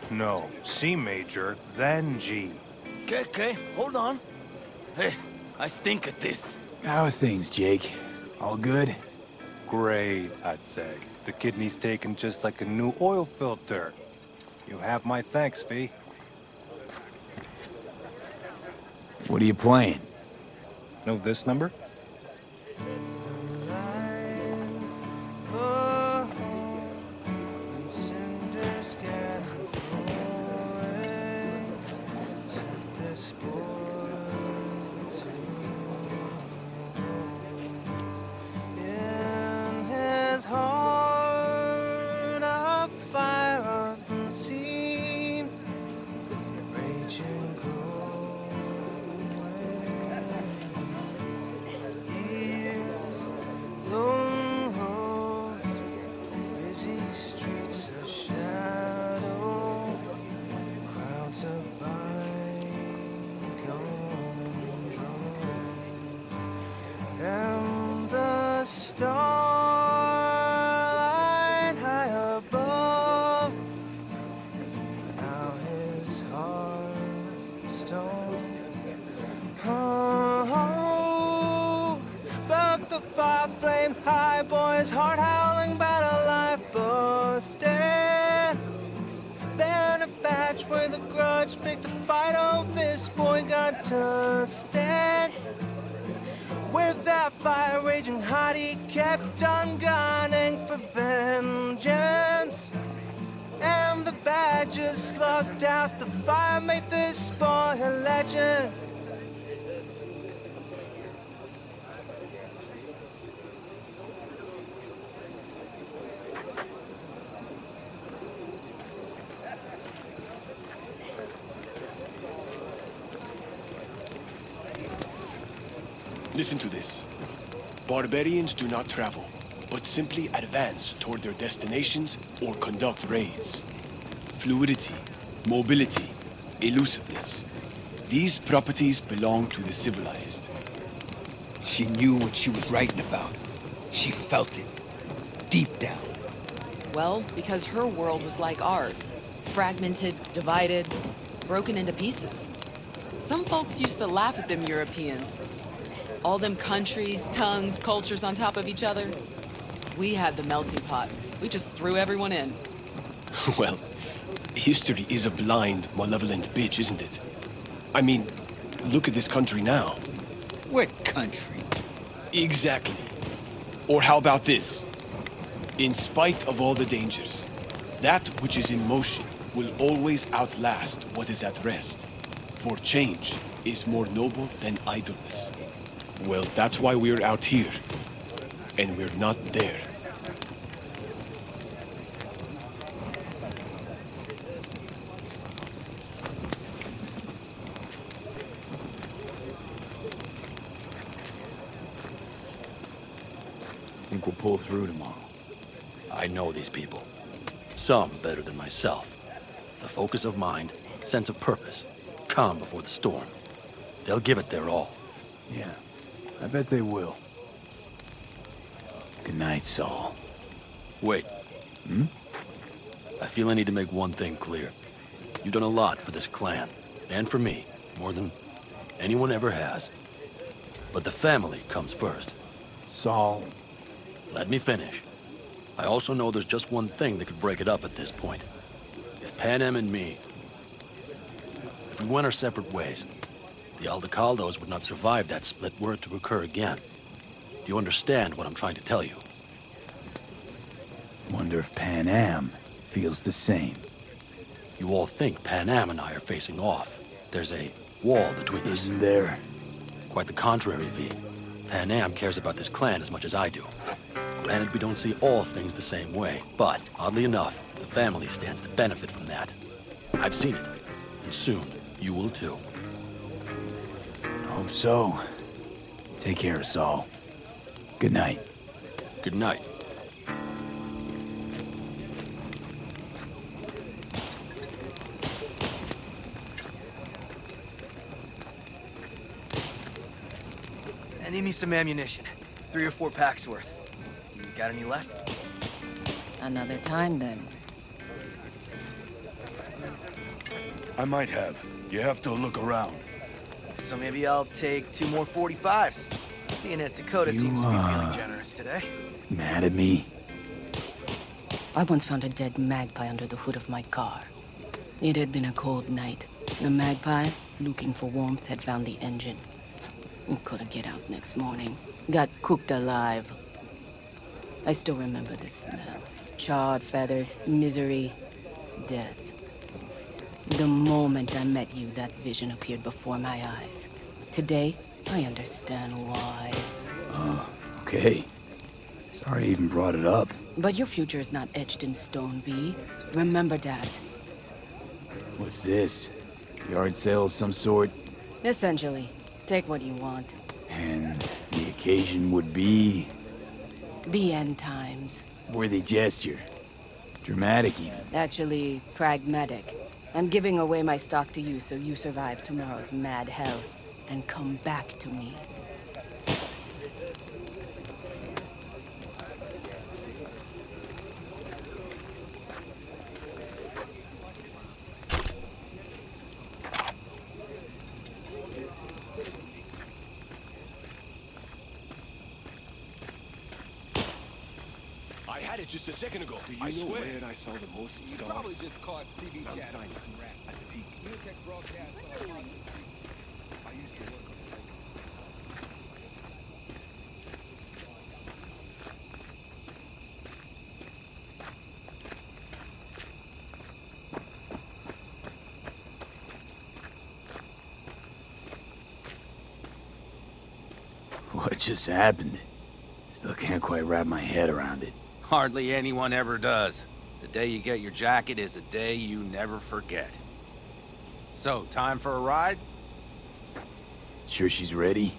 No. C major, then G. Okay, hold on. Hey, I stink at this. How are things, Jake? All good? Great, I'd say. The kidney's taken just like a new oil filter. You have my thanks, V. What are you playing? Know this number? Heart howling, battle life busted. Then a batch with a grudge picked a fight. Oh, this boy got to stand. With that fire raging hot, he kept on gunning for vengeance. And the badgers slugged out the fire, made this boy a legend. Listen to this. Barbarians do not travel, but simply advance toward their destinations or conduct raids. Fluidity, mobility, elusiveness. These properties belong to the civilized. She knew what she was writing about. She felt it, deep down. Well, because her world was like ours. Fragmented, divided, broken into pieces. Some folks used to laugh at them Europeans. All them countries, tongues, cultures on top of each other. We had the melting pot. We just threw everyone in. Well, history is a blind, malevolent bitch, isn't it? I mean, look at this country now. What country? Exactly. Or how about this? In spite of all the dangers, that which is in motion will always outlast what is at rest. For change is more noble than idleness. Well, that's why we're out here, and we're not there. Think we'll pull through tomorrow? I know these people. Some better than myself. The focus of mind, sense of purpose, calm before the storm. They'll give it their all. Yeah, I bet they will. Good night, Saul. Wait. Hmm? I feel I need to make one thing clear. You've done a lot for this clan, and for me, more than anyone ever has. But the family comes first. Saul... Let me finish. I also know there's just one thing that could break it up at this point. If Panem and me... If we went our separate ways, the Aldecaldos would not survive that split were it to occur again. Do you understand what I'm trying to tell you? Wonder if Panem feels the same. You all think Panem and I are facing off. There's a wall between us. Isn't there? Quite the contrary, V. Panem cares about this clan as much as I do. Granted, we don't see all things the same way, but, oddly enough, the family stands to benefit from that. I've seen it, and soon, you will too. Hope so. Take care, Saul. Good night. Good night. I need me some ammunition. 3 or 4 packs worth. You got any left? Another time, then. I might have. You have to look around. So maybe I'll take 2 more 45s. Seeing as Dakota seems to be feeling generous today. Mad at me? I once found a dead magpie under the hood of my car. It had been a cold night. The magpie, looking for warmth, had found the engine. It couldn't get out next morning. Got cooked alive. I still remember the smell. Charred feathers, misery, death. The moment I met you, that vision appeared before my eyes. Today, I understand why. Okay. Sorry I even brought it up. But your future is not etched in stone, V. Remember that. What's this? Yard sale of some sort? Essentially. Take what you want. And the occasion would be... The end times. Worthy gesture. Dramatic, even. Actually, pragmatic. I'm giving away my stock to you so you survive tomorrow's mad hell and come back to me. I had it just a second ago. Do you know where I saw the most stars? You probably just caught CB Mount chat. Sinai, at the peak. Unitech broadcasts on the streets. I used to work on the What just happened? Still can't quite wrap my head around it. Hardly anyone ever does. The day you get your jacket is a day you never forget. So, time for a ride? Sure she's ready?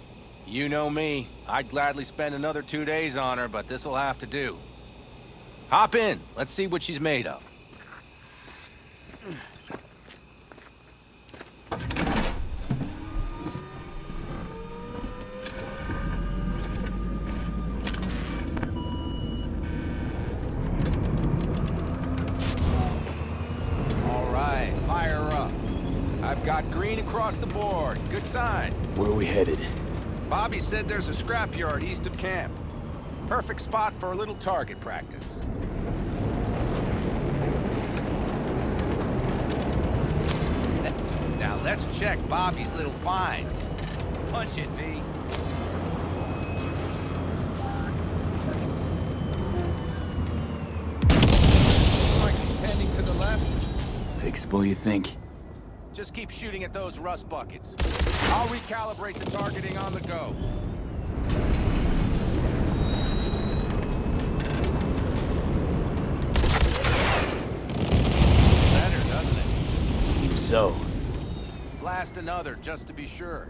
You know me. I'd gladly spend another 2 days on her, but this'll have to do. Hop in. Let's see what she's made of. Got green across the board. Good sign. Where are we headed? Bobby said there's a scrapyard east of camp. Perfect spot for a little target practice. Now let's check Bobby's little find. Punch it, V. Fixable, you think? Just keep shooting at those rust buckets. I'll recalibrate the targeting on the go. Better, doesn't it? Seems so. Blast another, just to be sure.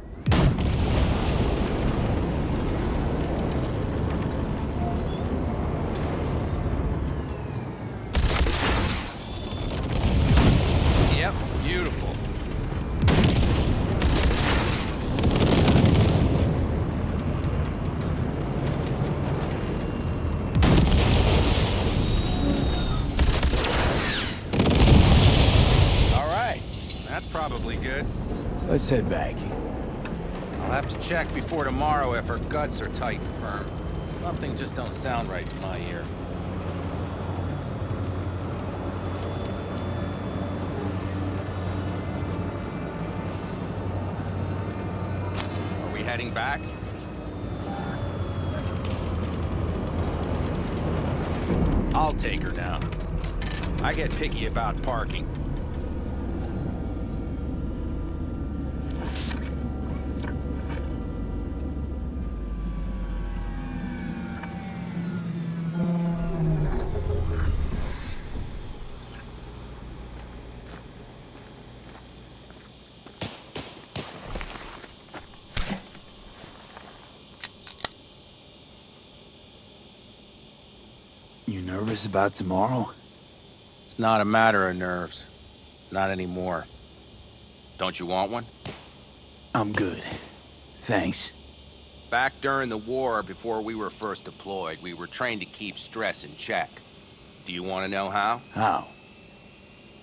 Yep, beautiful. All right, that's probably good. Let's head back. I'll have to check before tomorrow if her guts are tight and firm. Something just don't sound right to my ear. Are we heading back? I'll take her now. I get picky about parking. You nervous about tomorrow? It's not a matter of nerves. Not anymore. Don't you want one? I'm good. Thanks. Back during the war, before we were first deployed, we were trained to keep stress in check. Do you want to know how? How?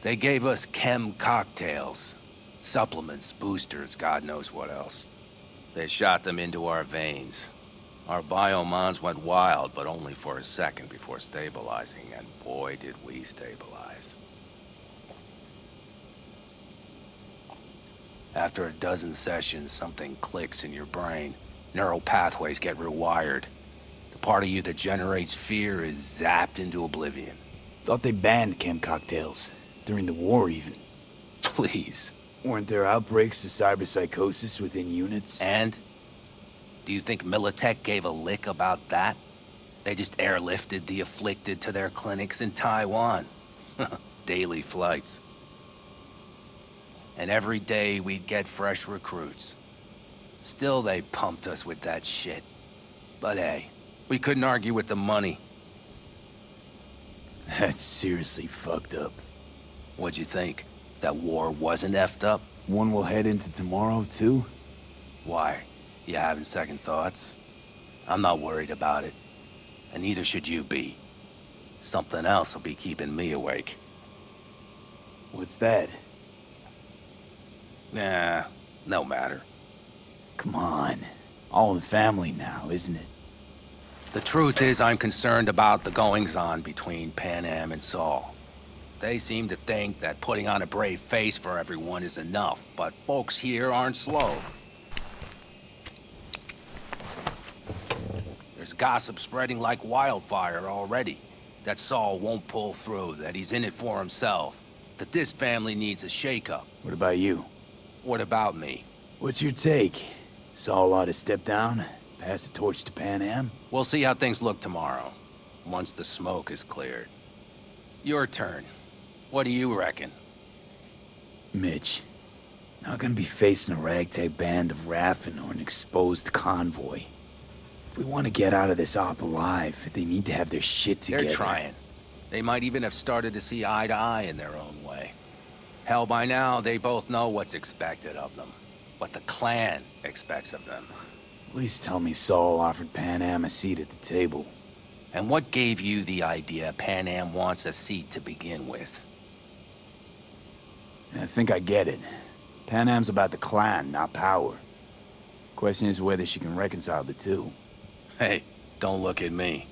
They gave us chem cocktails. Supplements, boosters, God knows what else. They shot them into our veins. Our biomons went wild, but only for a second before stabilizing, and boy did we stabilize. After a dozen sessions, something clicks in your brain. Neural pathways get rewired. The part of you that generates fear is zapped into oblivion. Thought they banned chem cocktails. During the war, even. Please. Weren't there outbreaks of cyberpsychosis within units? And? Do you think Militech gave a lick about that? They just airlifted the afflicted to their clinics in Taiwan. Daily flights. And every day we'd get fresh recruits. Still they pumped us with that shit. But hey, we couldn't argue with the money. That's seriously fucked up. What'd you think? That war wasn't effed up? One will head into tomorrow, too? Why? You having second thoughts? I'm not worried about it. And neither should you be. Something else will be keeping me awake. What's that? Nah, no matter. Come on. All in the family now, isn't it? The truth is I'm concerned about the goings-on between Pan Am and Saul. They seem to think that putting on a brave face for everyone is enough, but folks here aren't slow. There's gossip spreading like wildfire already. That Saul won't pull through, that he's in it for himself, that this family needs a shakeup. What about you? What about me? What's your take? Saul ought to step down? Pass the torch to Pan Am? We'll see how things look tomorrow, once the smoke is cleared. Your turn. What do you reckon? Mitch. Not gonna be facing a ragtag band of Raffen or an exposed convoy. If we want to get out of this op alive, they need to have their shit together. They're trying. They might even have started to see eye to eye in their own way. Hell, by now, they both know what's expected of them. What the clan expects of them. Please tell me Saul offered Pan Am a seat at the table. And what gave you the idea Pan Am wants a seat to begin with? I think I get it. Pan Am's about the clan, not power. Question is whether she can reconcile the two. Hey, don't look at me.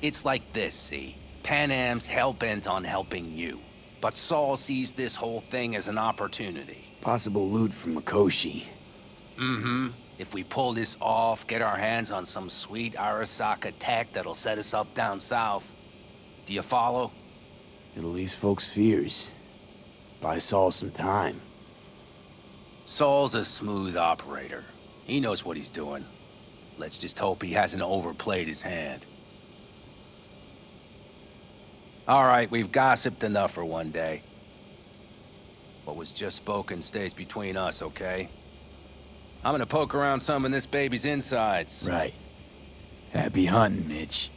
It's like this, see? Pan Am's hell-bent on helping you. But Saul sees this whole thing as an opportunity. Possible loot from Mikoshi. Mm-hmm. If we pull this off, get our hands on some sweet Arasaka tech that'll set us up down south. Do Do you follow? It'll ease folks' fears. Buy Saul some time. Saul's a smooth operator. He knows what he's doing. Let's just hope he hasn't overplayed his hand. All right, we've gossiped enough for one day. What was just spoken stays between us, okay? I'm gonna poke around some of this baby's insides. Right. Happy hunting, Mitch.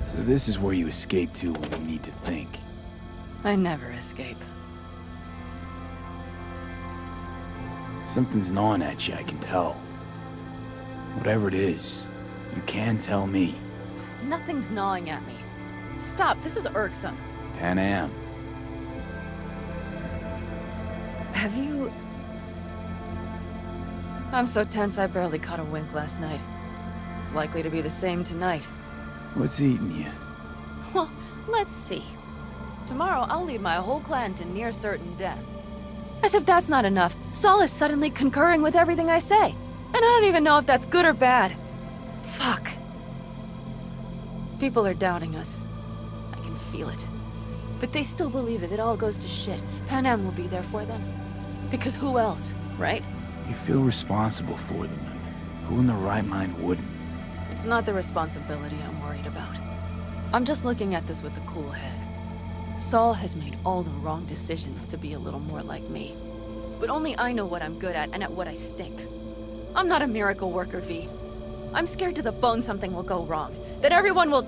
So this is where you escape to when you need to think. I never escape. Something's gnawing at you, I can tell. Whatever it is, you can tell me. Nothing's gnawing at me. Stop, this is irksome. Pan Am. Have you... I'm so tense I barely caught a wink last night. It's likely to be the same tonight. What's eating you? Well, let's see. Tomorrow I'll lead my whole clan to near certain death. As if that's not enough, Saul is suddenly concurring with everything I say. And I don't even know if that's good or bad. Fuck. People are doubting us. I can feel it. But they still believe if it all goes to shit, Pan Am will be there for them. Because who else, right? You feel responsible for them. Who in their right mind wouldn't? It's not the responsibility I'm worried about. I'm just looking at this with a cool head. Saul has made all the wrong decisions to be a little more like me. But only I know what I'm good at and at what I stink. I'm not a miracle worker, V. I'm scared to the bone something will go wrong. That everyone will...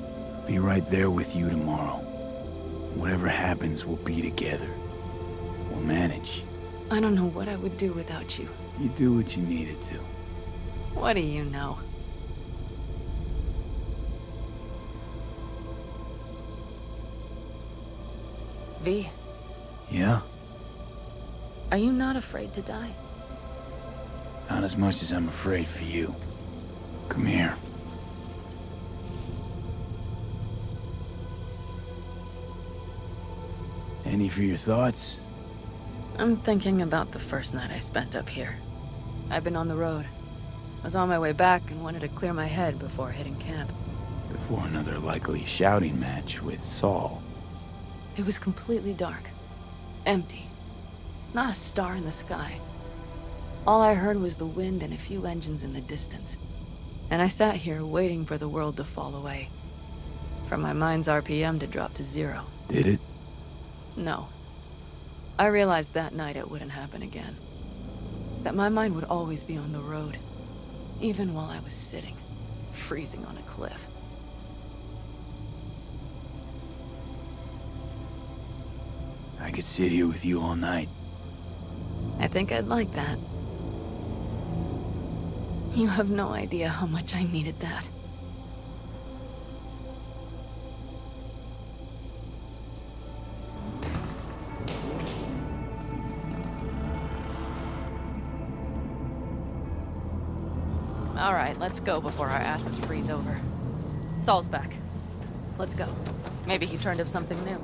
Be right there with you tomorrow. Whatever happens, we'll be together. We'll manage. I don't know what I would do without you. You do what you needed to. What do you know? V. Yeah? Are you not afraid to die? Not as much as I'm afraid for you. Come here. Any for your thoughts? I'm thinking about the first night I spent up here. I've been on the road. I was on my way back and wanted to clear my head before hitting camp. Before another likely shouting match with Saul. It was completely dark. Empty. Not a star in the sky. All I heard was the wind and a few engines in the distance. And I sat here waiting for the world to fall away. For my mind's RPM to drop to 0. Did it? No. I realized that night it wouldn't happen again. That my mind would always be on the road. Even while I was sitting, freezing on a cliff. I could sit here with you all night. I think I'd like that. You have no idea how much I needed that. All right, let's go before our asses freeze over. Saul's back. Let's go. Maybe he turned up something new.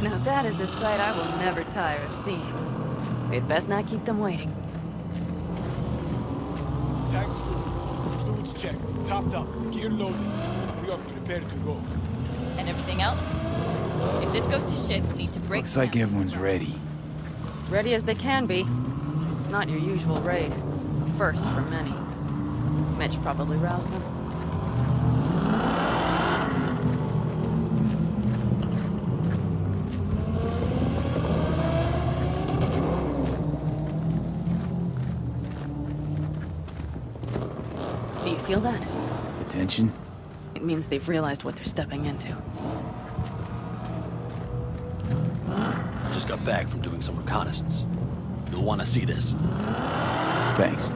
Now that is a sight I will never tire of seeing. We'd best not keep them waiting. Tanks full. Fluids checked. Topped up. Gear loaded. We are prepared to go. And everything else? If this goes to shit, we'll need to break. Looks like everyone's ready. As ready as they can be. It's not your usual raid. A first for many. Mitch probably roused them. Do you feel that? The tension? It means they've realized what they're stepping into. I just got back from doing some reconnaissance. You'll want to see this. Thanks.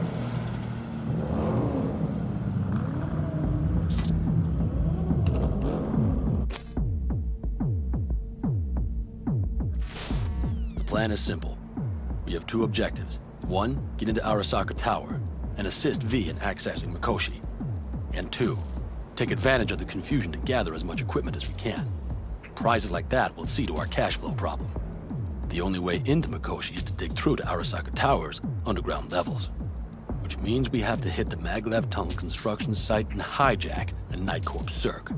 The plan is simple. We have two objectives. One, get into Arasaka Tower and assist V in accessing Mikoshi. And two, take advantage of the confusion to gather as much equipment as we can. Prizes like that will see to our cash flow problem. The only way into Mikoshi is to dig through to Arasaka Tower's underground levels. Which means we have to hit the Maglev Tunnel construction site and hijack a Night Corps Cirque.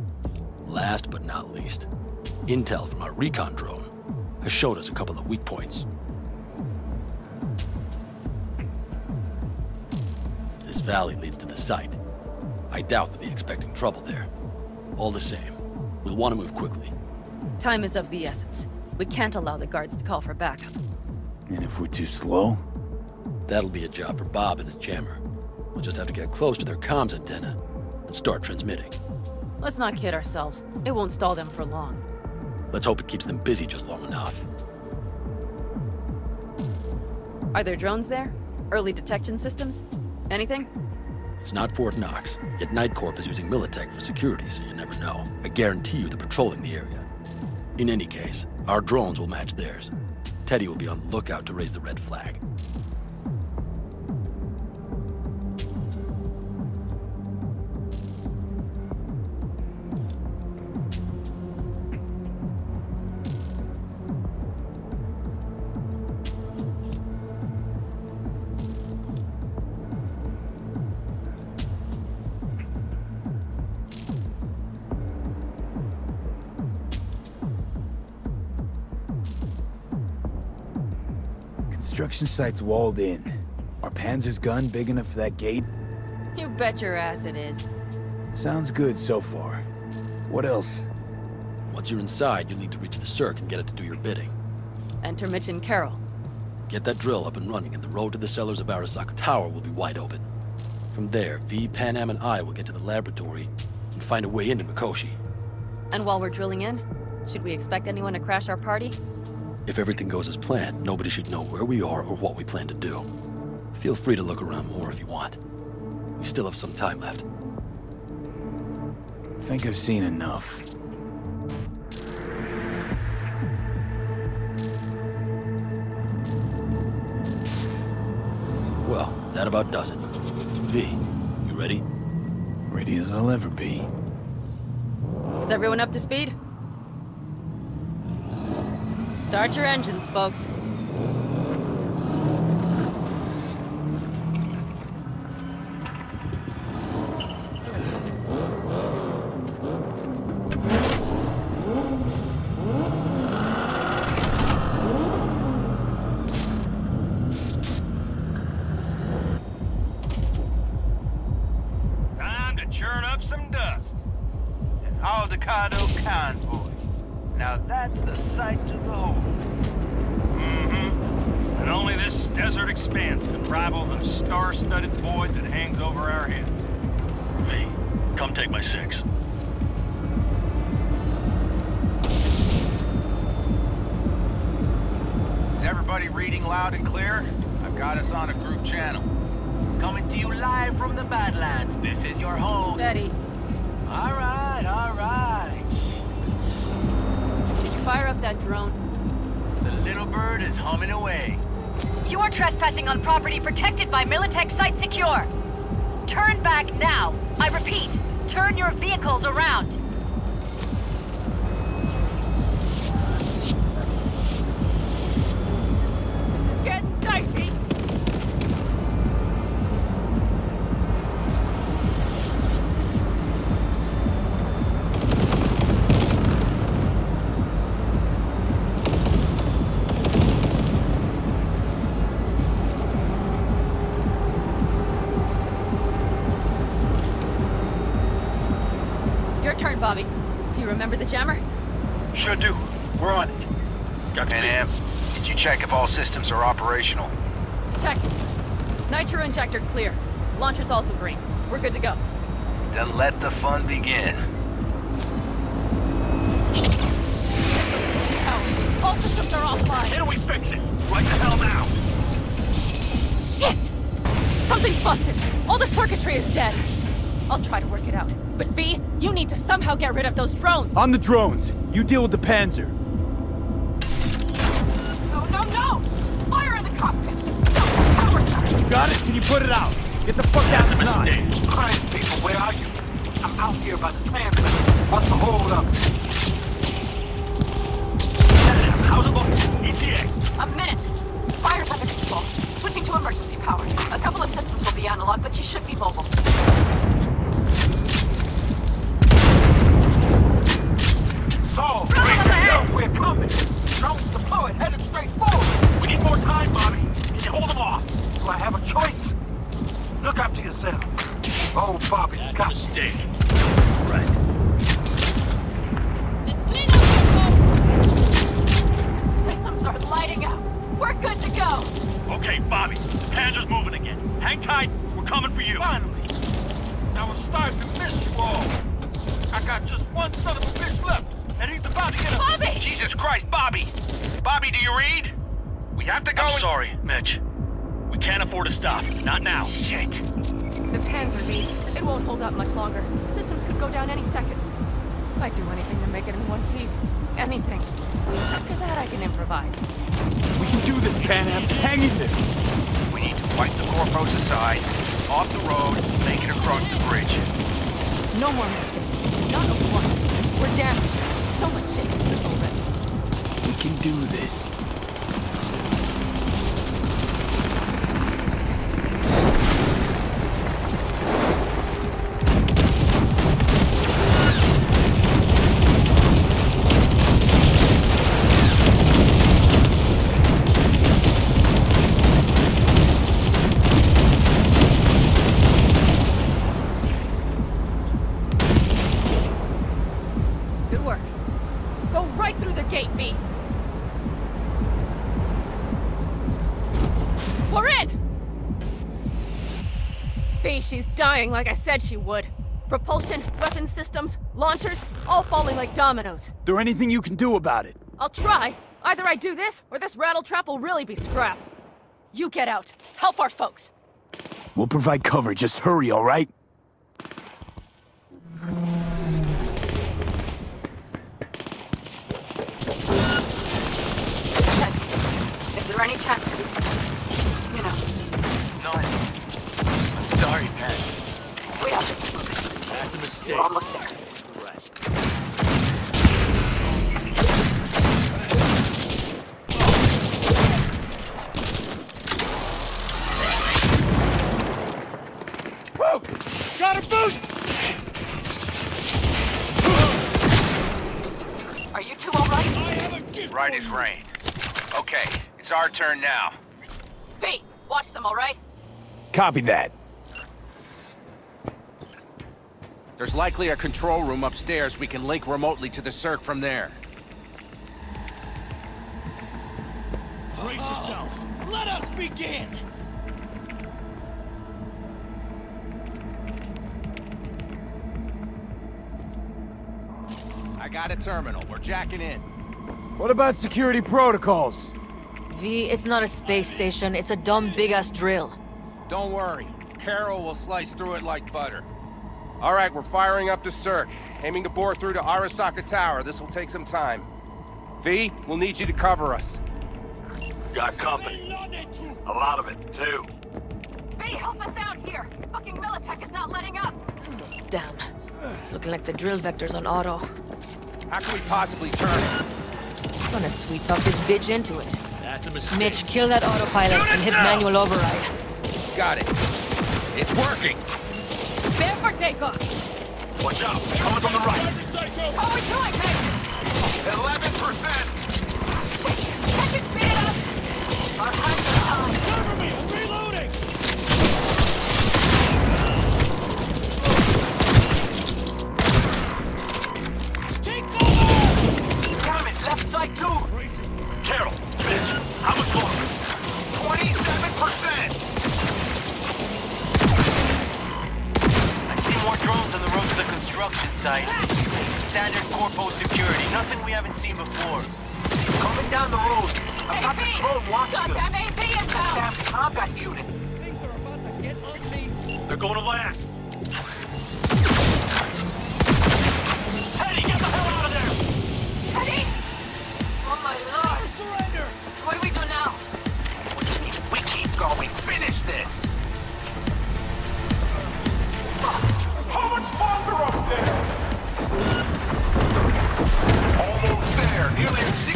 Last but not least, intel from our recon drone has showed us a couple of weak points. This valley leads to the site. I doubt they'll be expecting trouble there. All the same, we'll want to move quickly. Time is of the essence. We can't allow the guards to call for backup. And if we're too slow? That'll be a job for Bob and his jammer. We'll just have to get close to their comms antenna and start transmitting. Let's not kid ourselves. It won't stall them for long. Let's hope it keeps them busy just long enough. Are there drones there? Early detection systems? Anything? It's not Fort Knox, yet Night Corp is using Militech for security, so you never know. I guarantee you they're patrolling the area. In any case, our drones will match theirs. Teddy will be on the lookout to raise the red flag. Construction site's walled in. Are Panzer's gun big enough for that gate? You bet your ass it is. Sounds good so far. What else? Once you're inside, you'll need to reach the Cirque and get it to do your bidding. Enter Mitch and Carol. Get that drill up and running, and the road to the cellars of Arasaka Tower will be wide open. From there, V, Panam, and I will get to the laboratory and find a way into Mikoshi. And while we're drilling in, should we expect anyone to crash our party? If everything goes as planned, nobody should know where we are or what we plan to do. Feel free to look around more if you want. We still have some time left. I think I've seen enough. Well, that about does it. V, you ready? Ready as I'll ever be. Is everyone up to speed? Start your engines, folks. Time to churn up some dust. An Aldecado convoy. Now that's the sight to behold. Mm-hmm. And only this desert expanse can rival the star-studded void that hangs over our heads. V, come take my 6. Is everybody reading loud and clear? I've got us on a group channel. Coming to you live from the Badlands. This is your home. Steady. All right, all right. Did you fire up that drone? The little bird is humming away. You are trespassing on property protected by Militech Site Secure. Turn back now. I repeat, turn your vehicles around. Good, Bobby. Do you remember the jammer? Sure do. We're on it. Pan, did you check if all systems are operational? Check. Nitro injector clear. Launcher's also green. We're good to go. Then let the fun begin. All systems are offline. Can we fix it? Right the hell now! Shit! Something's busted. All the circuitry is dead. I'll try to work it out. But V, you need to somehow get rid of those drones. On the drones. You deal with the Panzer. No! Fire in the cockpit! Power side! Got it? Can you put it out? Get the fuck out of the Christ, people, where are you? I'm out here by the transmitter. What's the hold up? How's it looking? ETA. A minute. Fire's under control. Switching to emergency power. A couple of systems will be analog, but you should be mobile. So, brace yourself, we're coming. Drones deployed, headed straight forward. We need more time, Bobby. Can you hold them off? Do I have a choice? Look after yourself. Oh, Bobby's got mistake. Right. Systems are lighting up. We're good to go. Okay, Bobby. The Panzer's moving again. Hang tight. We're coming for you. Finally. I was starting to miss you all. I got just one son of a bitch left, and he's about to get a— Bobby! Jesus Christ, Bobby! Bobby, do you read? We have to go— I'm sorry, Mitch. We can't afford to stop. Not now. Shit. The Panzer V. It won't hold up much longer. Systems could go down any second. I'd do anything to make it in one piece. Anything. After that, I can improvise. We can do this, Pan Am. Hang in there. We need to wipe the corpos aside, off the road, make it across the bridge. No more mistakes. Not a one. We're damaged. So much shit is this already. We can do this. Good work. Go right through the gate, V. We're in! V, she's dying like I said she would. Propulsion, weapon systems, launchers, all falling like dominoes. There anything you can do about it? I'll try. Either I do this, or this rattletrap will really be scrap. You get out. Help our folks. We'll provide cover. Just hurry, all right? Is there any chance to be seen? You know. None. I'm sorry, Pat. We have to keep moving. That's a mistake. We're almost there. Right. Whoa! Got a boost! Are you two all right? Right as rain. Okay, it's our turn now. V, watch them, all right? Copy that. There's likely a control room upstairs. We can link remotely to the circ from there. Brace yourselves. Let us begin. I got a terminal. We're jacking in. What about security protocols? V, it's not a space station. It's a dumb big-ass drill. Don't worry. Carol will slice through it like butter. All right, we're firing up the circ. Aiming to bore through to Arasaka Tower. This will take some time. V, we'll need you to cover us. Got company. A lot of it, too. V, help us out here. Fucking Militech is not letting up. Damn. It's looking like the drill vector's on auto. How can we possibly turn it? I'm gonna sweet talk this bitch into it. That's a mistake. Mitch, kill that autopilot and hit manual override. Got it. It's working. Prepare for takeoff. Watch out. Coming from the right. How are we doing, Mason? 11%. Can't you speed it up? Our hands are tied. Cover me. I'm reloading. site. Standard corpo security, nothing we haven't seen before. Coming down the road. I've got the drone watching them. Goddamn AP It's a inbound! damn combat unit. Things are about to get ugly. They're going to land. Teddy, get the hell out of there! Teddy! Oh my lord! Surrender! What do we do now? We keep going. Finish this! How much farther up there? Almost there. Nearly at 60%.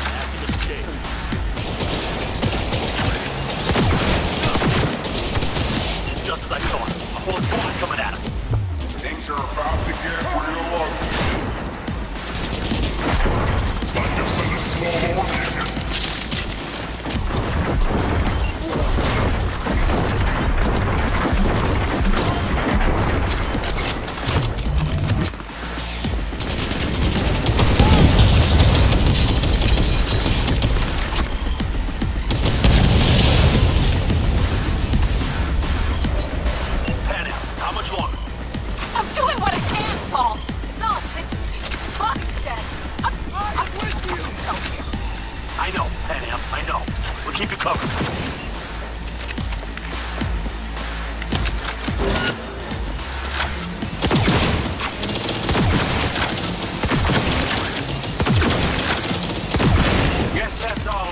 That's a mistake. Just as I thought. A whole squad coming at us. Things are about to get real ugly. Time to send a small order. Pan out. How much longer? I'm doing what I can, Saul. It's all bitches here. Fuck dead. I'm with you. Here. I know, Pan Am. I know. We'll keep you covered. Guess that's all.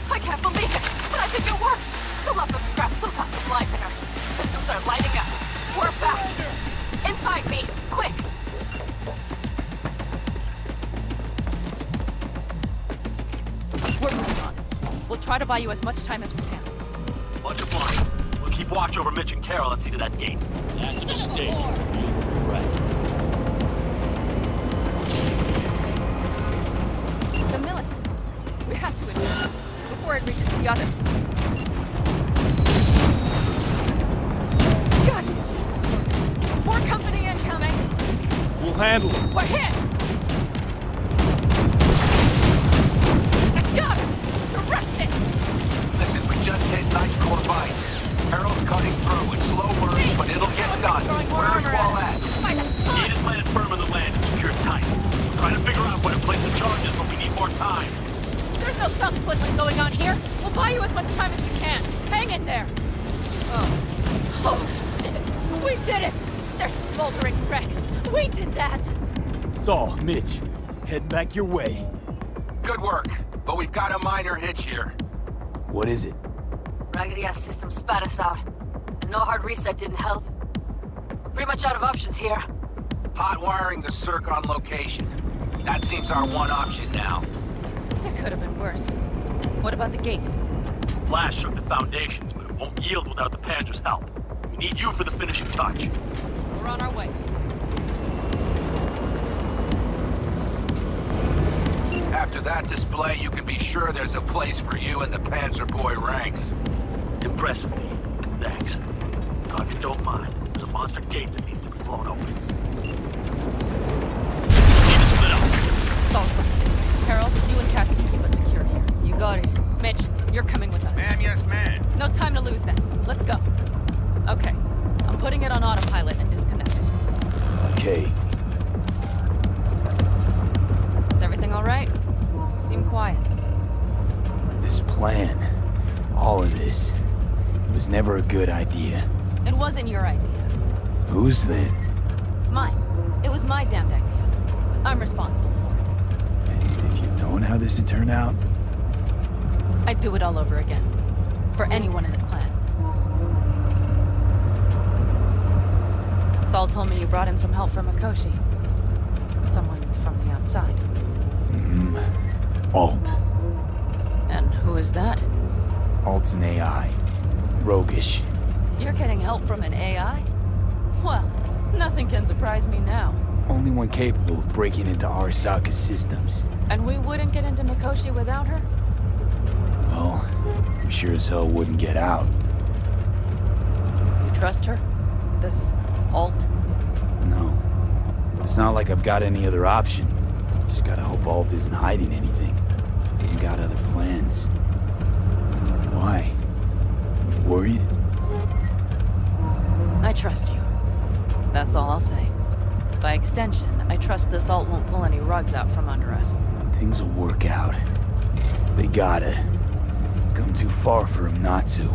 I can't believe it, but I think it worked. The lump of scrap still got some life in her. Systems are lighting up. We're back. Inside me, quick. We're moving on. We'll try to buy you as much time as we can. Much obliged. We'll keep watch over Mitch and Carol and see to that gate. That's a mistake. You were right. The military. We have to admit it before it reaches the others. God! More company incoming! We'll handle it. We're hit! I got him! Direct hit! Listen, we just hit night core vice. Carol's cutting through. It's slow burn, but it'll get done. Where are you all at? Gate is planted firm on the land and secured tight. We're trying to figure out where to place the charges, but we need more time. There's no thumb twiddling going on here. We'll buy you as much time as we can. Hang in there. Oh. Holy shit. We did it. They're smoldering wrecks. We did that. Saul, Mitch, head back your way. Good work, but we've got a minor hitch here. What is it? Raggedy-ass system spat us out. No hard reset didn't help. Pretty much out of options here. Hot wiring the circ on location. That seems our one option now. It could have been worse. What about the gate? Blast shook the foundations, but it won't yield without the Panzer's help. We need you for the finishing touch. We're on our way. After that display, you can be sure there's a place for you in the Panzer Boy ranks. Impressive, D. Thanks. Now, if you don't mind, there's a monster gate that needs to be blown open. Need to split up. Saul's right. Carol, you and Cassie can keep us secure here. You got it. Mitch, you're coming with us. Ma'am, yes, ma'am. No time to lose then. Let's go. Okay. I'm putting it on autopilot and disconnecting. Okay. Is everything all right? Seem quiet. This plan, all of this, was never a good idea. It wasn't your idea. Whose then? Mine. It was my damned idea. I'm responsible for it. And if you'd known how this would turn out? I'd do it all over again. For anyone in the clan. Saul told me you brought in some help from Mikoshi. Someone from the outside. Alt. And who is that? Alt's an AI. Roguish. You're getting help from an AI? Well, nothing can surprise me now. Only one capable of breaking into Arasaka's systems. And we wouldn't get into Mikoshi without her? Well, we sure as hell wouldn't get out. You trust her? This Alt? No. It's not like I've got any other option. Just gotta hope Alt isn't hiding anything. Hasn't got other plans. Why? Worried? I trust you. That's all I'll say. By extension, I trust this alt won't pull any rugs out from under us. Things will work out. They gotta. Come too far for him not to.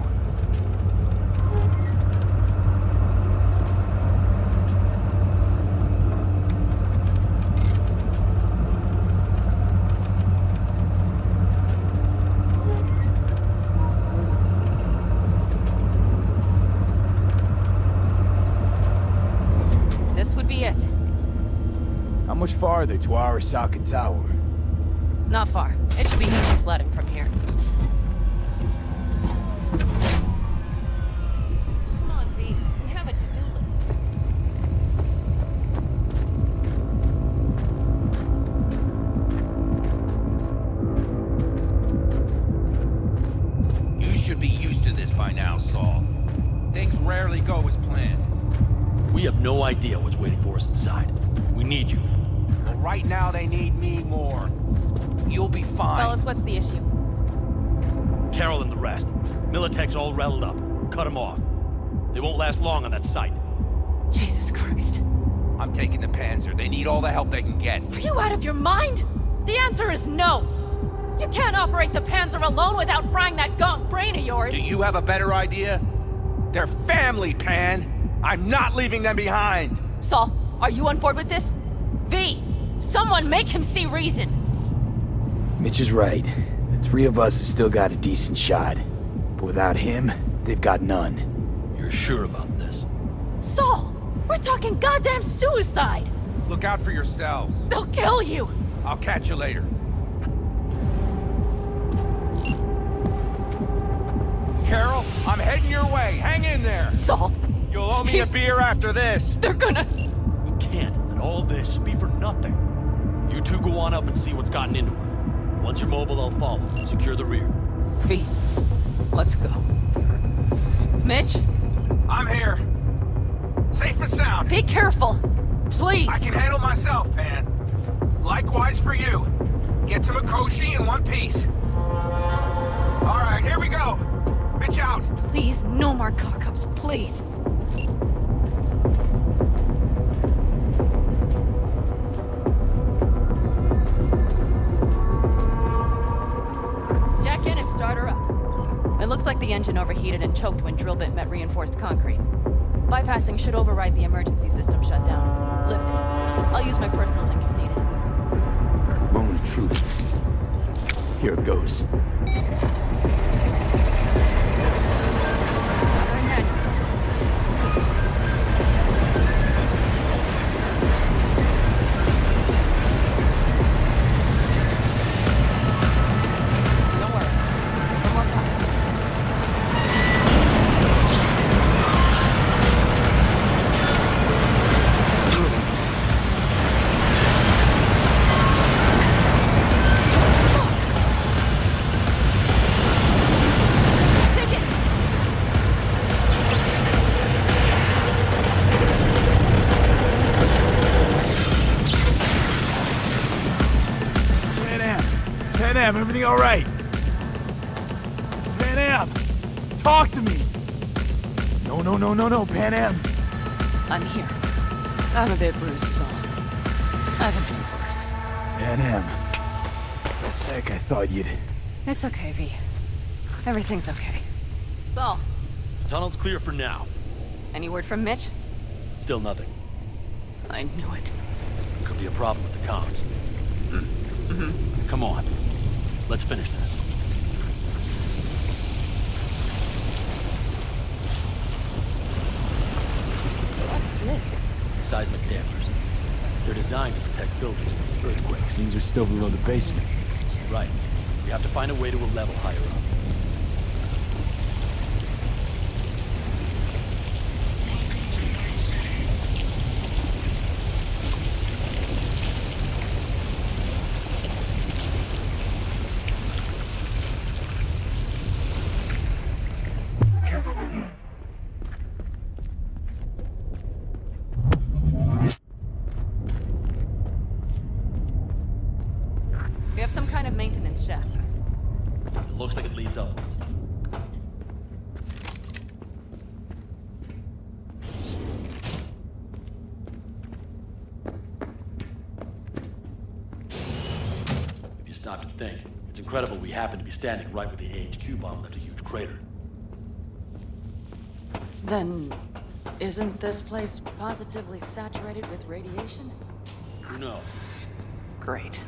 This would be it. How much farther to Arasaka Tower? Not far. It should be easy sledding from here. Come on, V. We have a to-do list. You should be used to this by now, Saul. Things rarely go as planned. We have no idea what's waiting for us inside. We need you. Well, right now they need me more. You'll be fine. Fellas, what's the issue? Carol and the rest. Militech's all rattled up. Cut them off. They won't last long on that site. Jesus Christ. I'm taking the Panzer. They need all the help they can get. Are you out of your mind? The answer is no. You can't operate the Panzer alone without frying that gaunt brain of yours. Do you have a better idea? They're family, Pan. I'm not leaving them behind. Saul, are you on board with this? V, someone make him see reason. Mitch is right. The three of us have still got a decent shot. But without him, they've got none. You're sure about this? Saul, we're talking goddamn suicide. Look out for yourselves. They'll kill you. I'll catch you later. Carol, I'm heading your way. Hang in there. Saul. You'll owe me a beer after this. They're gonna... We can't let all this be for nothing. You two go on up and see what's gotten into her. Once you're mobile, I'll follow. Secure the rear. V, let's go. Mitch? I'm here. Safe and sound. Be careful. Please. I can handle myself, Pan. Likewise for you. Get to Mikoshi in one piece. All right, here we go. Mitch out. Please, no more cock-ups, please. Jack in and start her up. It looks like the engine overheated and choked when drill bit met reinforced concrete. Bypassing should override the emergency system shutdown. Lift it. I'll use my personal link if needed. Moment of truth. Here it goes. Everything all right? Pan Am! Talk to me! No, Pan Am! I'm here. I'm a bit bruised is all. I haven't been worse. Pan Am. For a sec, I thought you'd... It's okay, V. Everything's okay. Saul. The tunnel's clear for now. Any word from Mitch? Still nothing. I knew it. Could be a problem with the comms. Mm-hmm. Come on. Let's finish this. What's this? Seismic dampers. They're designed to protect buildings against earthquakes. Things are still below the basement. Right. We have to find a way to a level higher up. We have some kind of maintenance shaft. It looks like it leads upwards. If you stop to think, it's incredible we happen to be standing right where the AHQ bomb left a huge crater. Then, isn't this place positively saturated with radiation? Who knows? Great.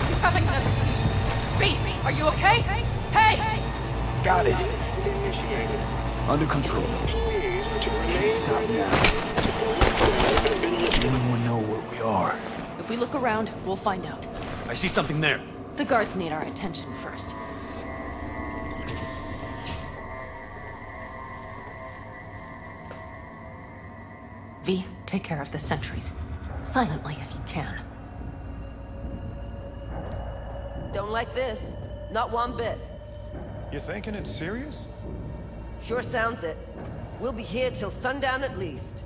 He's having another seizure. B, are you okay? Hey! Got it. Under control. Can't stop now. Anyone know where we are? If we look around, we'll find out. I see something there. The guards need our attention first. V, take care of the sentries. Silently if you can. Don't like this. Not one bit. You thinking it's serious? Sure sounds it. We'll be here till sundown at least.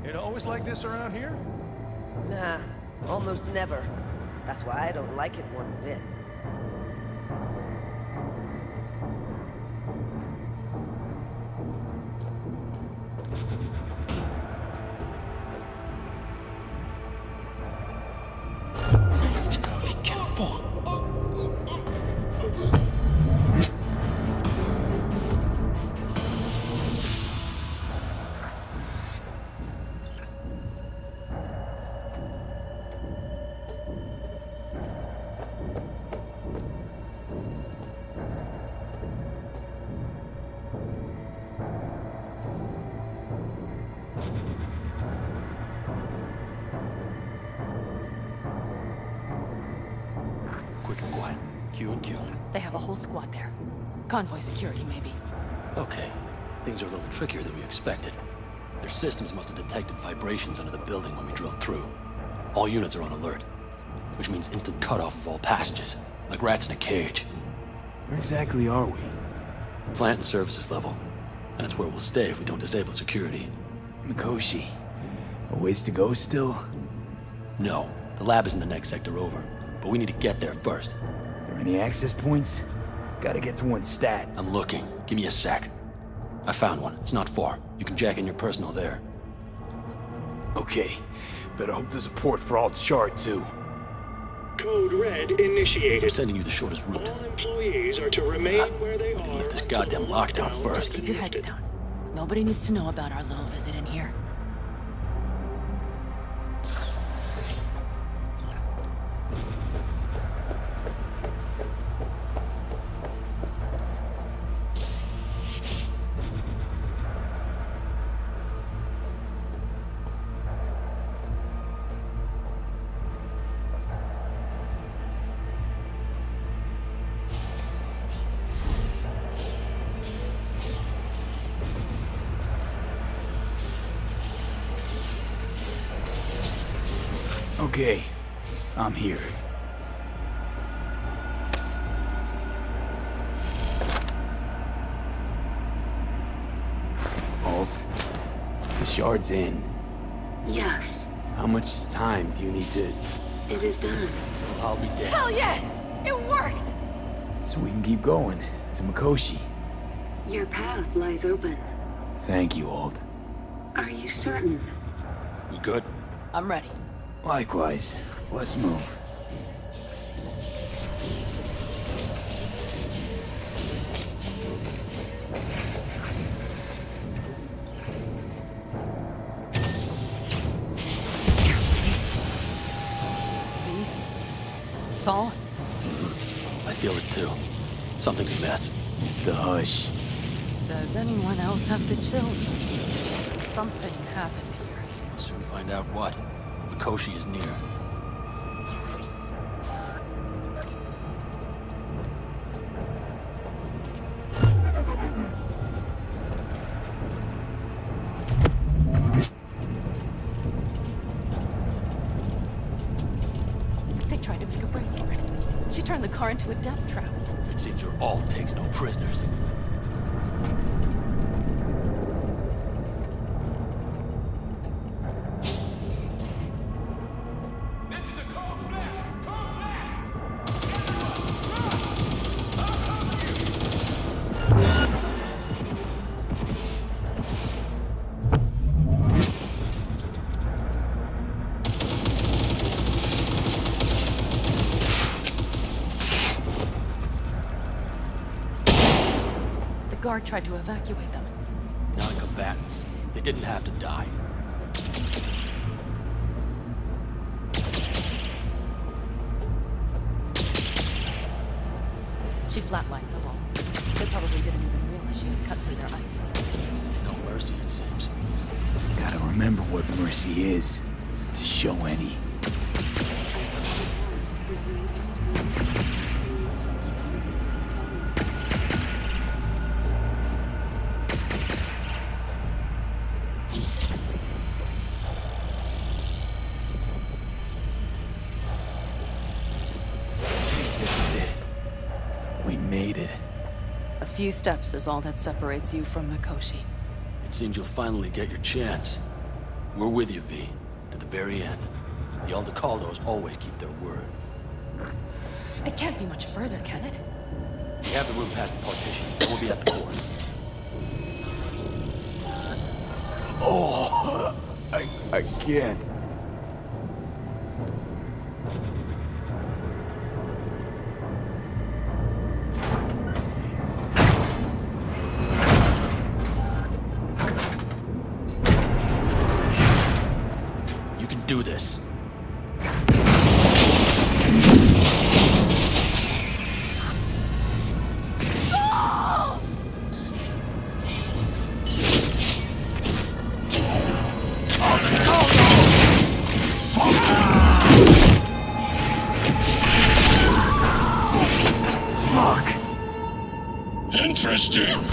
It always like this around here? Nah, almost never. That's why I don't like it one bit. Christ, be careful. Quick and quiet. Q and Q. They have a whole squad there. Convoy security, maybe. Okay. Things are a little trickier than we expected. Their systems must have detected vibrations under the building when we drilled through. All units are on alert, which means instant cutoff of all passages, like rats in a cage. Where exactly are we? Plant and services level. And it's where we'll stay if we don't disable security. Mikoshi. A ways to go still? No. The lab is in the next sector over. But we need to get there first. There any access points? Gotta get to one stat. I'm looking. Give me a sec. I found one. It's not far. You can jack in your personal there. Okay. Better hope there's a port for Alt Shard, too. Code Red initiated. I'm sending you the shortest route. All employees are to remain where they are. Lift this goddamn lockdown first. Just keep your heads down. Nobody needs to know about our little visit in here. Okay, I'm here. Alt, the shard's in. Yes, How much time do you need to... it is done. I'll be dead. Hell yes! It worked! So we can keep going to Mikoshi. Your path lies open. Thank you, Alt. Are you certain? We good? I'm ready. Likewise. Let's move. Saul? I feel it too. Something's amiss. It's the hush. Does anyone else have the chills? Something happened here. We'll soon find out what. Mikoshi is near. They tried to make a break for it. She turned the car into a death trap. It seems your alt takes no prisoners. guard tried to evacuate them. Non-combatants. They didn't have to die. She flatlined them all. They probably didn't even realize she had cut through their ice. No mercy, it seems. Gotta remember what mercy is, to show any. A few steps is all that separates you from Mikoshi. It seems you'll finally get your chance. We're with you, V, to the very end. The Aldecaldos always keep their word. It can't be much further, can it? We have the room past the partition. We'll be at the core. Oh, I can't. Do this. Fuck. Interesting.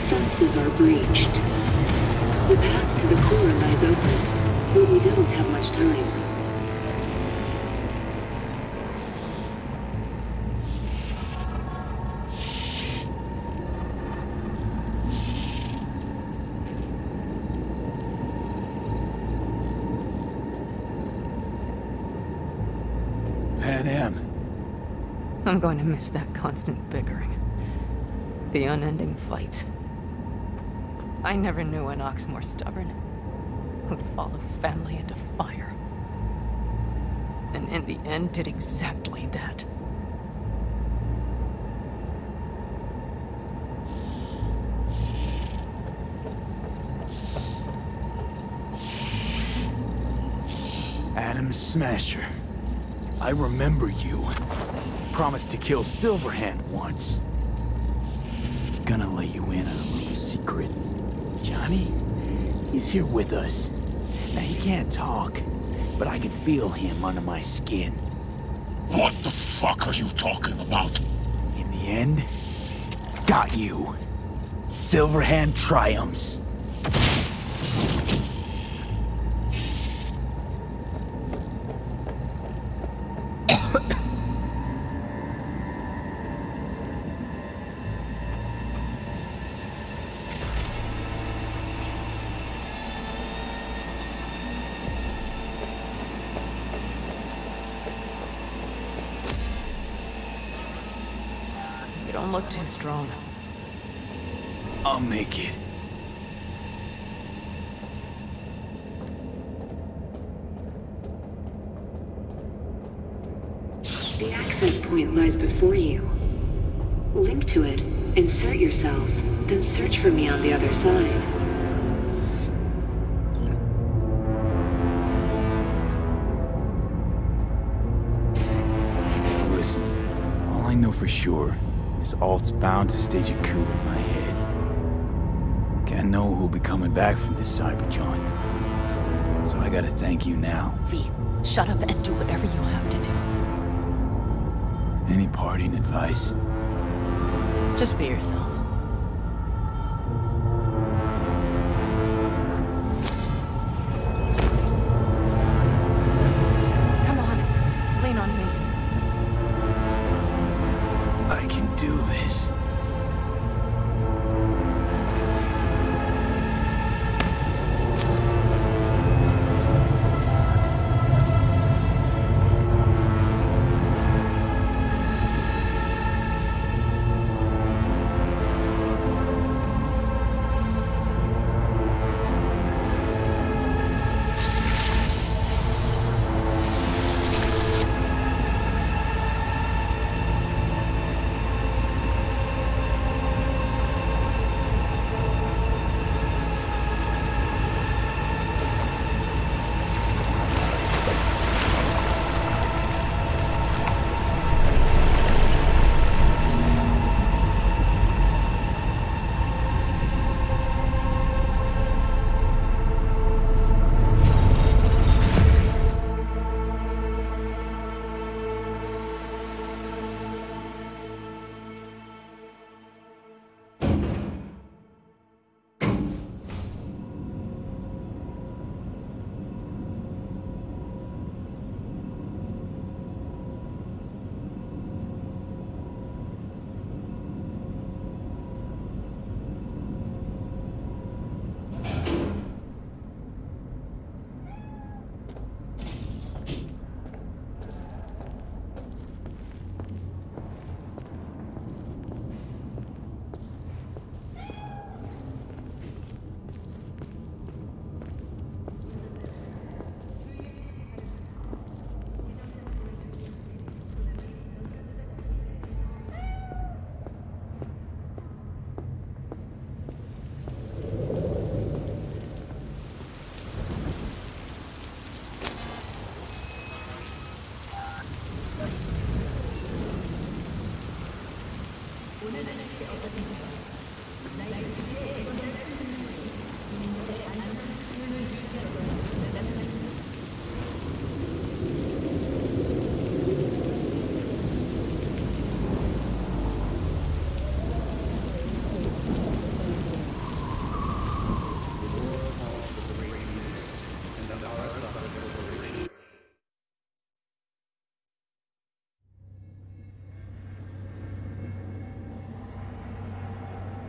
defenses are breached. The path to the core lies open, but we don't have much time. I'm going to miss that constant bickering. The unending fights. I never knew an ox more stubborn. Who'd follow family into fire. And in the end did exactly that. Adam Smasher. I remember you. Promised to kill Silverhand once. Gonna let you in on a little secret. Johnny, he's here with us. Now, he can't talk, but I can feel him under my skin. What the fuck are you talking about? In the the end? Got you. Silverhand triumphs. You don't look too strong. I'll make it. The access point lies before you. Link to it, insert yourself, then search for me on the other side. Listen, all I know for sure is Alt's bound to stage a coup in my head. Can't know who'll be coming back from this cyber jaunt. So I gotta thank you now. V, shut up and do whatever you have to do. Any parting advice? Just be yourself. Come on, lean on me. I can do this.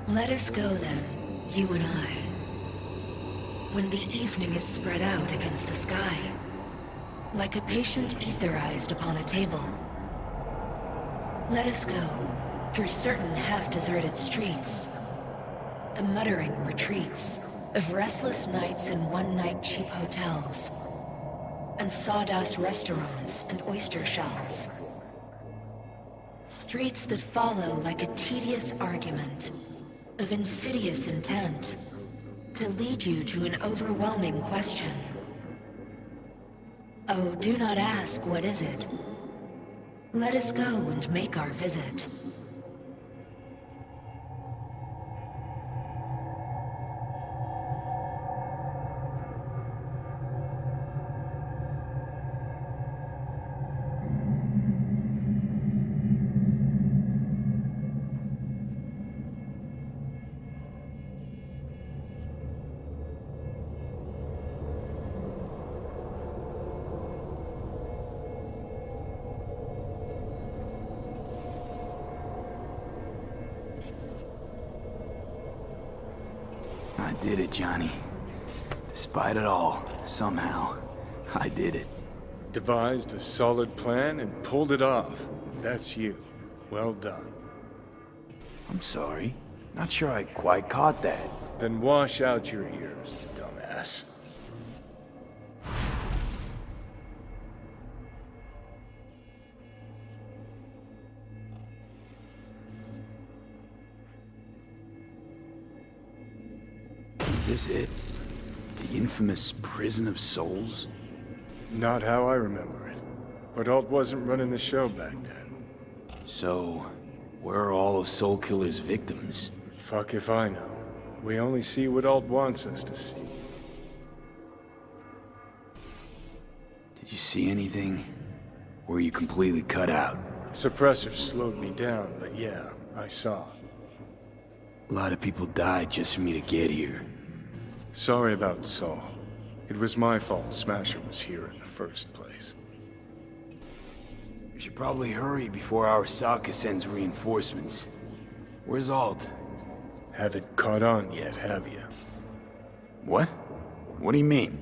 Let us go then, you and I. When the evening is spread out against the sky, like a patient etherized upon a table. Let us go through certain half-deserted streets, the muttering retreats of restless nights in one-night cheap hotels, and sawdust restaurants and oyster shells. Streets that follow like a tedious argument of insidious intent to lead you to an overwhelming question. Oh, do not ask, what is it? Let us go and make our visit. I did it, Johnny. Despite it all, somehow, I did it. Devised a solid plan and pulled it off. That's you. Well done. I'm sorry. Not sure I quite caught that. Then wash out your ears, dumbass. Is this it? The infamous prison of souls? Not how I remember it. But Alt wasn't running the show back then. So, where are all of Soul Killer's victims? Fuck if I know. We only see what Alt wants us to see. Did you see anything? Or were you completely cut out? Suppressors slowed me down, but yeah, I saw. A lot of people died just for me to get here. Sorry about Saul. It was my fault Smasher was here in the first place. We should probably hurry before Arasaka sends reinforcements. Where's Alt? Haven't caught on yet, have you? What? What do you mean?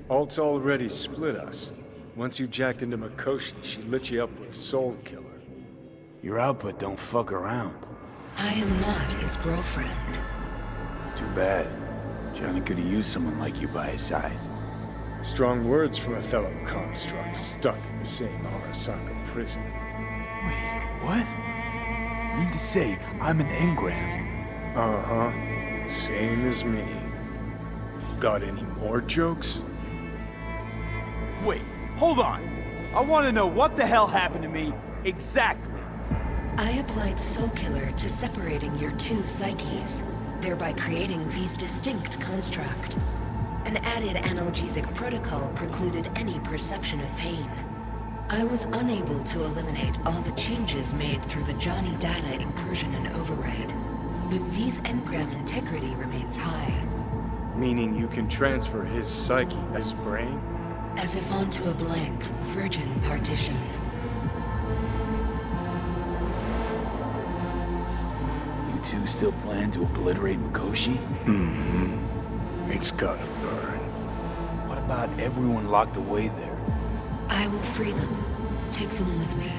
Alt's already split us. Once you jacked into Mikoshi, she lit you up with Soul Killer. Your output don't fuck around. I am not his girlfriend. Too bad. Johnny could have used someone like you by his side. Strong words from a fellow construct stuck in the same Arasaka prison. Wait, what? You mean to say I'm an engram? Uh-huh. Same as me. Got any more jokes? Wait, hold on. I want to know what the hell happened to me exactly. I applied Soul Killer to separating your two psyches, thereby creating V's distinct construct. An added analgesic protocol precluded any perception of pain. I was unable to eliminate all the changes made through the Johnny data incursion and override, but V's engram integrity remains high. Meaning you can transfer his psyche, his brain? As if onto a blank, virgin partition. You two still plan to obliterate Mikoshi? Mm-hmm. It's gotta burn. What about everyone locked away there? I will free them. Take them with me.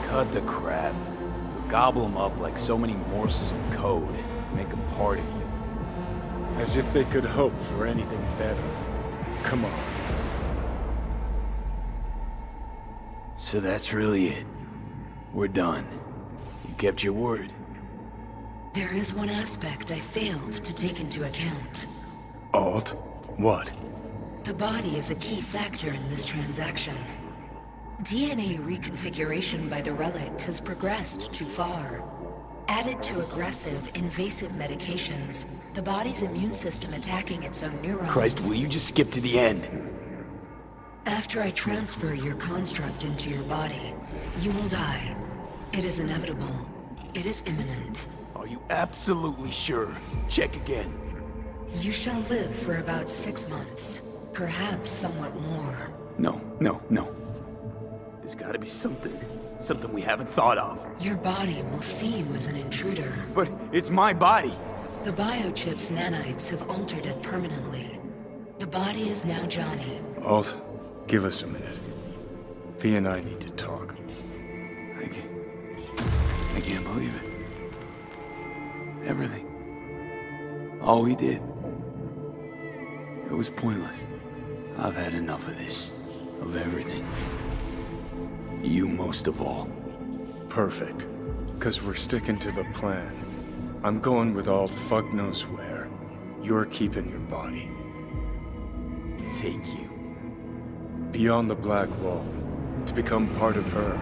Cut the crap. We'll gobble them up like so many morsels of code. Make them part of you. As if they could hope for anything better. Come on. So that's really it. We're done. You kept your word. There is one aspect I failed to take into account. Alt? What? The body is a key factor in this transaction. DNA reconfiguration by the relic has progressed too far. Added to aggressive, invasive medications, the body's immune system attacking its own neurons... Christ, will you just skip to the end? After I transfer your construct into your body, you will die. It is inevitable. It is imminent. Are you absolutely sure? Check again. You shall live for about 6 months. Perhaps somewhat more. No. There's gotta be something. Something we haven't thought of. Your body will see you as an intruder. But it's my body. The biochip's nanites have altered it permanently. The body is now Johnny. Alt, give us a minute. V and I need to talk. I can't believe it. Everything. All we did. It was pointless. I've had enough of this. Of everything. You most of all. Perfect. Because we're sticking to the plan. I'm going with Alt fuck knows where. You're keeping your body. Take you. Beyond the Black Wall. To become part of her.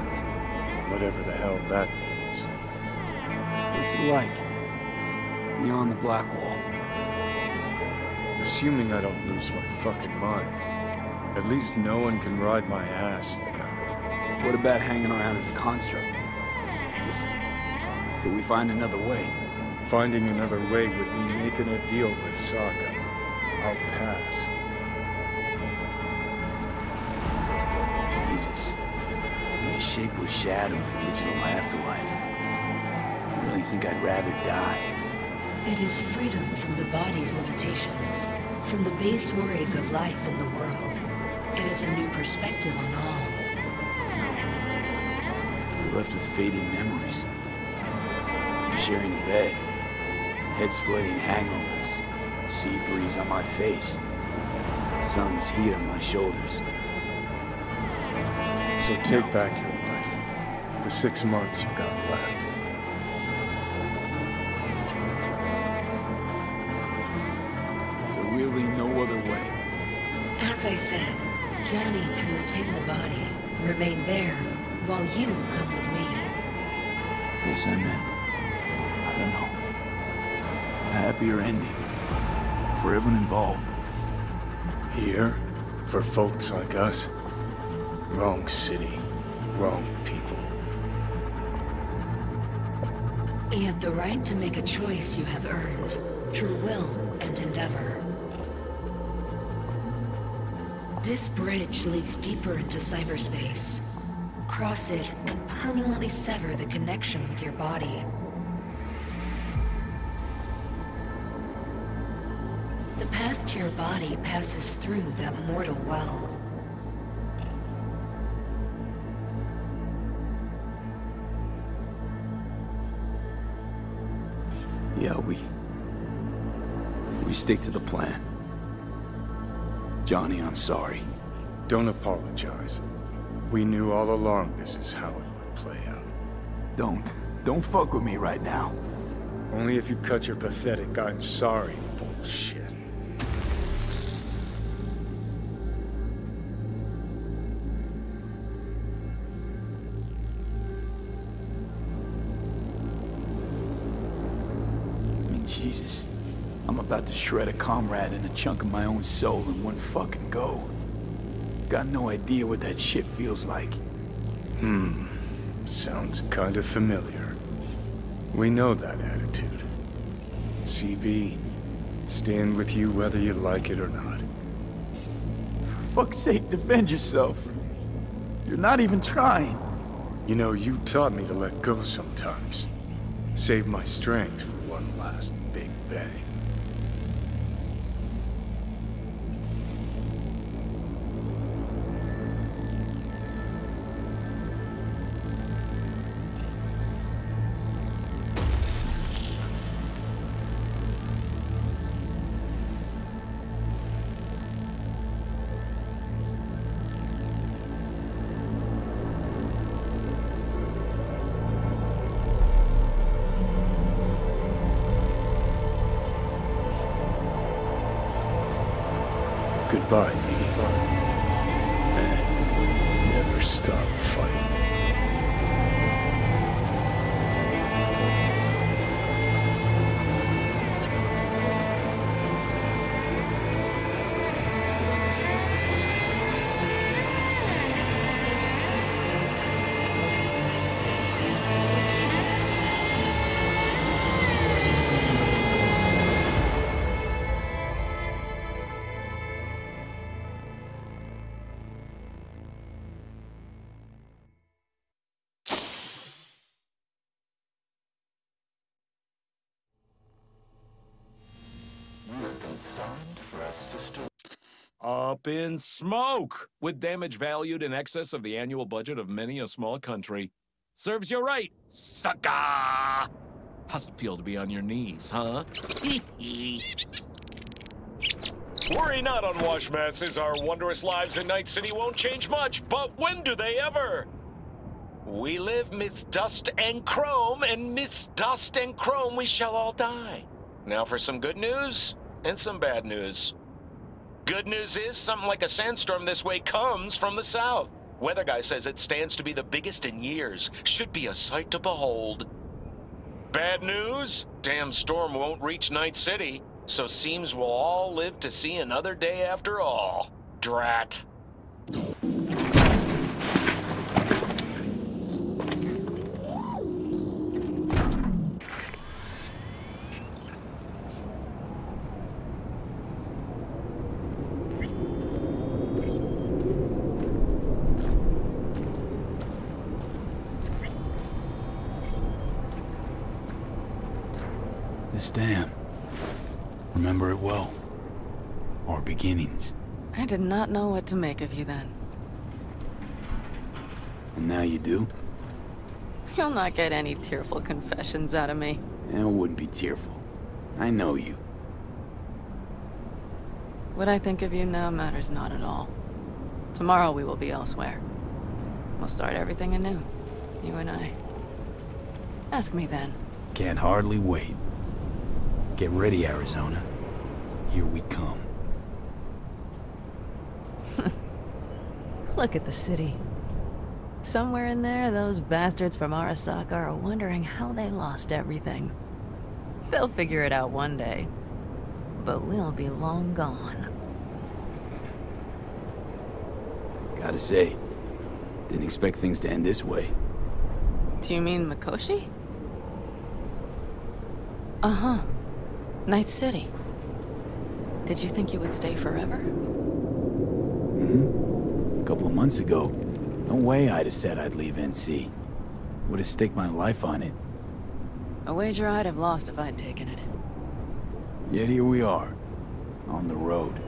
Whatever the hell that means. What's it like? Beyond the Black Wall? Assuming I don't lose my fucking mind. At least no one can ride my ass there. What about hanging around as a construct? Just till we find another way. Finding another way would mean making a deal with Sokka. I'll pass. Jesus. Be a shapeless shadow in a digital afterlife. I really think I'd rather die. It is freedom from the body's limitations, from the base worries of life in the world. It is a new perspective on all. We're left with fading memories. Sharing a bed, head-splitting hangovers, sea breeze on my face, sun's heat on my shoulders. So take back your life. The 6 months you got left. Is there really no other way? As I said, Johnny can retain the body, remain there, while you come with me. Guess I meant, I don't know, a happier ending for everyone involved. Here, for folks like us, wrong city, wrong people. Yet the right to make a choice you have earned, through will and endeavor. This bridge leads deeper into cyberspace. Cross it and permanently sever the connection with your body. The path to your body passes through that mortal well. Yeah, we stick to the plan. Johnny, I'm sorry. Don't apologize. We knew all along this is how it would play out. Don't fuck with me right now. Only if you cut your pathetic "I'm sorry" bullshit. Jesus, I'm about to shred a comrade and a chunk of my own soul in one fucking go. Got no idea what that shit feels like. Sounds kind of familiar. We know that attitude. CV, stand with you whether you like it or not. For fuck's sake, defend yourself. You're not even trying. You know, you taught me to let go sometimes. Save my strength for one last big bang. Goodbye, me. And never stop fighting. Up in smoke! With damage valued in excess of the annual budget of many a small country. Serves you right, sucker! How's it feel to be on your knees, huh? Worry not, unwashed masses. Our wondrous lives in Night City won't change much, but when do they ever? We live midst dust and chrome, and midst dust and chrome we shall all die. Now for some good news and some bad news. Good news is something like a sandstorm this way comes from the south. Weather guy says it stands to be the biggest in years. Should be a sight to behold. Bad news? Damn storm won't reach Night City, so seems we'll all live to see another day after all. Drat. This dam. Remember it well. Our beginnings. I did not know what to make of you then. And now you do? You'll not get any tearful confessions out of me. It wouldn't be tearful. I know you. What I think of you now matters not at all. Tomorrow we will be elsewhere. We'll start everything anew. You and I. Ask me then. Can't hardly wait. Get ready, Arizona. Here we come. Look at the city. Somewhere in there, those bastards from Arasaka are wondering how they lost everything. They'll figure it out one day. But we'll be long gone. Gotta say, didn't expect things to end this way. Do you mean Mikoshi? Uh-huh. Night City. Did you think you would stay forever? A couple of months ago, no way I'd have said I'd leave NC. Would have staked my life on it. A wager I'd have lost if I'd taken it. Yet here we are, on the road.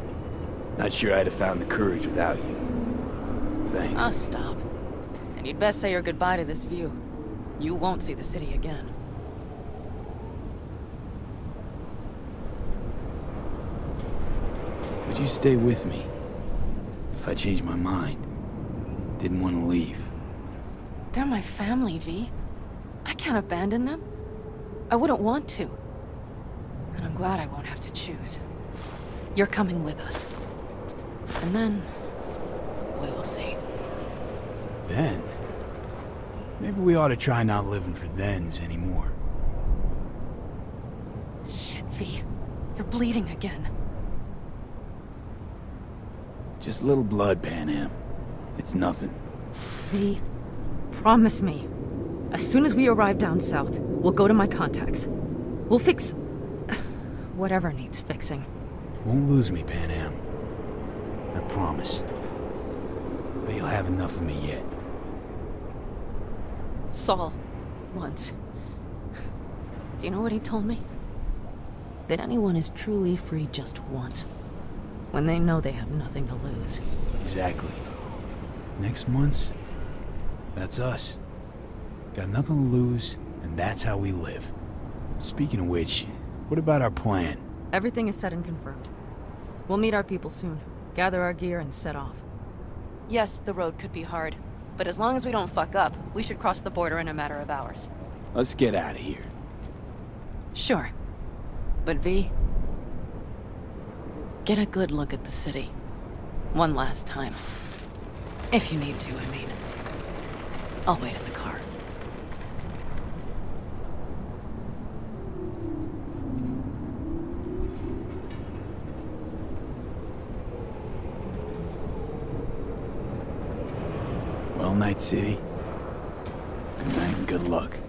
Not sure I'd have found the courage without you. Thanks. Ah, stop. And you'd best say your goodbye to this view. You won't see the city again. Would you stay with me? If I changed my mind. Didn't want to leave. They're my family, V. I can't abandon them. I wouldn't want to. And I'm glad I won't have to choose. You're coming with us. And then... we will see. Then? Maybe we ought to try not living for thens anymore. Shit, V. You're bleeding again. Just a little blood, Pan Am. It's nothing. V, promise me. As soon as we arrive down south, we'll go to my contacts. We'll fix... whatever needs fixing. Won't lose me, Pan Am. I promise. But you'll have enough of me yet. Saul, once. Do you know what he told me? That anyone is truly free just once. When they know they have nothing to lose. Exactly. Next month's... that's us. Got nothing to lose, and that's how we live. Speaking of which, what about our plan? Everything is set and confirmed. We'll meet our people soon, gather our gear, and set off. Yes, the road could be hard. But as long as we don't fuck up, we should cross the border in a matter of hours. Let's get out of here. Sure. But V... get a good look at the city. One last time. If you need to, I mean. I'll wait in the car. Well, Night City. Good night and good luck.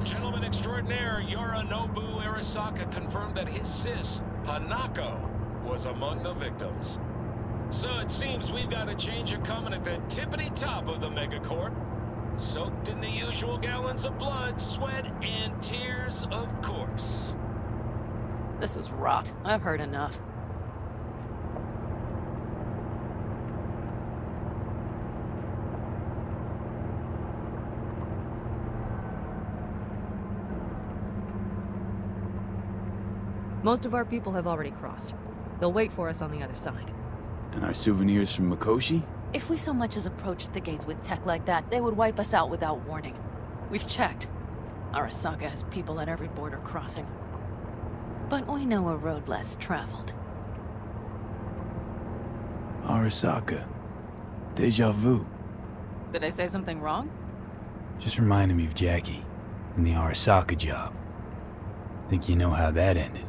Gentleman extraordinaire Yorinobu Arasaka confirmed that his sis, Hanako, was among the victims. So it seems we've got a changer coming at the tippity top of the megacorp. Soaked in the usual gallons of blood, sweat, and tears, of course. This is rot. I've heard enough. Most of our people have already crossed. They'll wait for us on the other side. And our souvenirs from Mikoshi? If we so much as approached the gates with tech like that, they would wipe us out without warning. We've checked. Arasaka has people at every border crossing. But we know a road less traveled. Arasaka. Deja vu. Did I say something wrong? Just reminded me of Jackie and the Arasaka job. Think you know how that ended?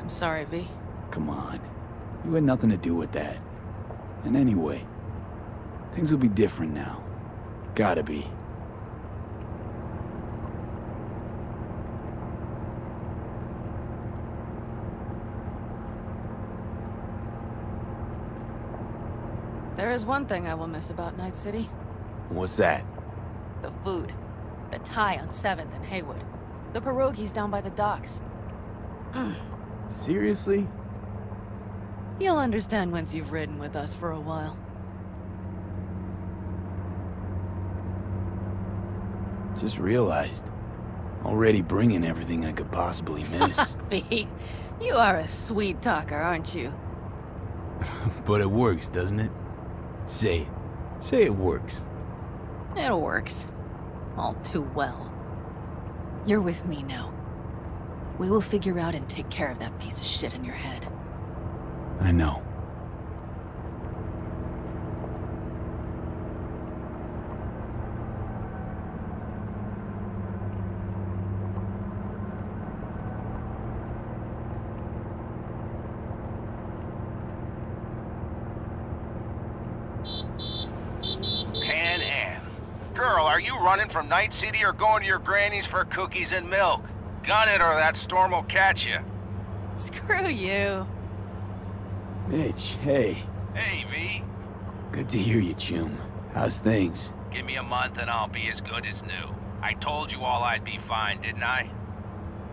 I'm sorry, V. Come on. You had nothing to do with that. And anyway, Things will be different now. Gotta be. There is one thing I will miss about Night City. What's that? The food. The Thai on 7th and Haywood. The pierogies down by the docks. Seriously? You'll understand once you've ridden with us for a while. Just realized. Already bringing everything I could possibly miss. V, you are a sweet talker, aren't you? But it works, doesn't it? Say it. Say it works. It works. All too well. You're with me now. We will figure out and take care of that piece of shit in your head. I know. Pan Am. Girl, are you running from Night City or going to your granny's for cookies and milk? Gun it or that storm will catch you. Screw you. Mitch, hey. Hey, V. Good to hear you, Chum. How's things? Give me a month and I'll be as good as new. I told you all I'd be fine, didn't I?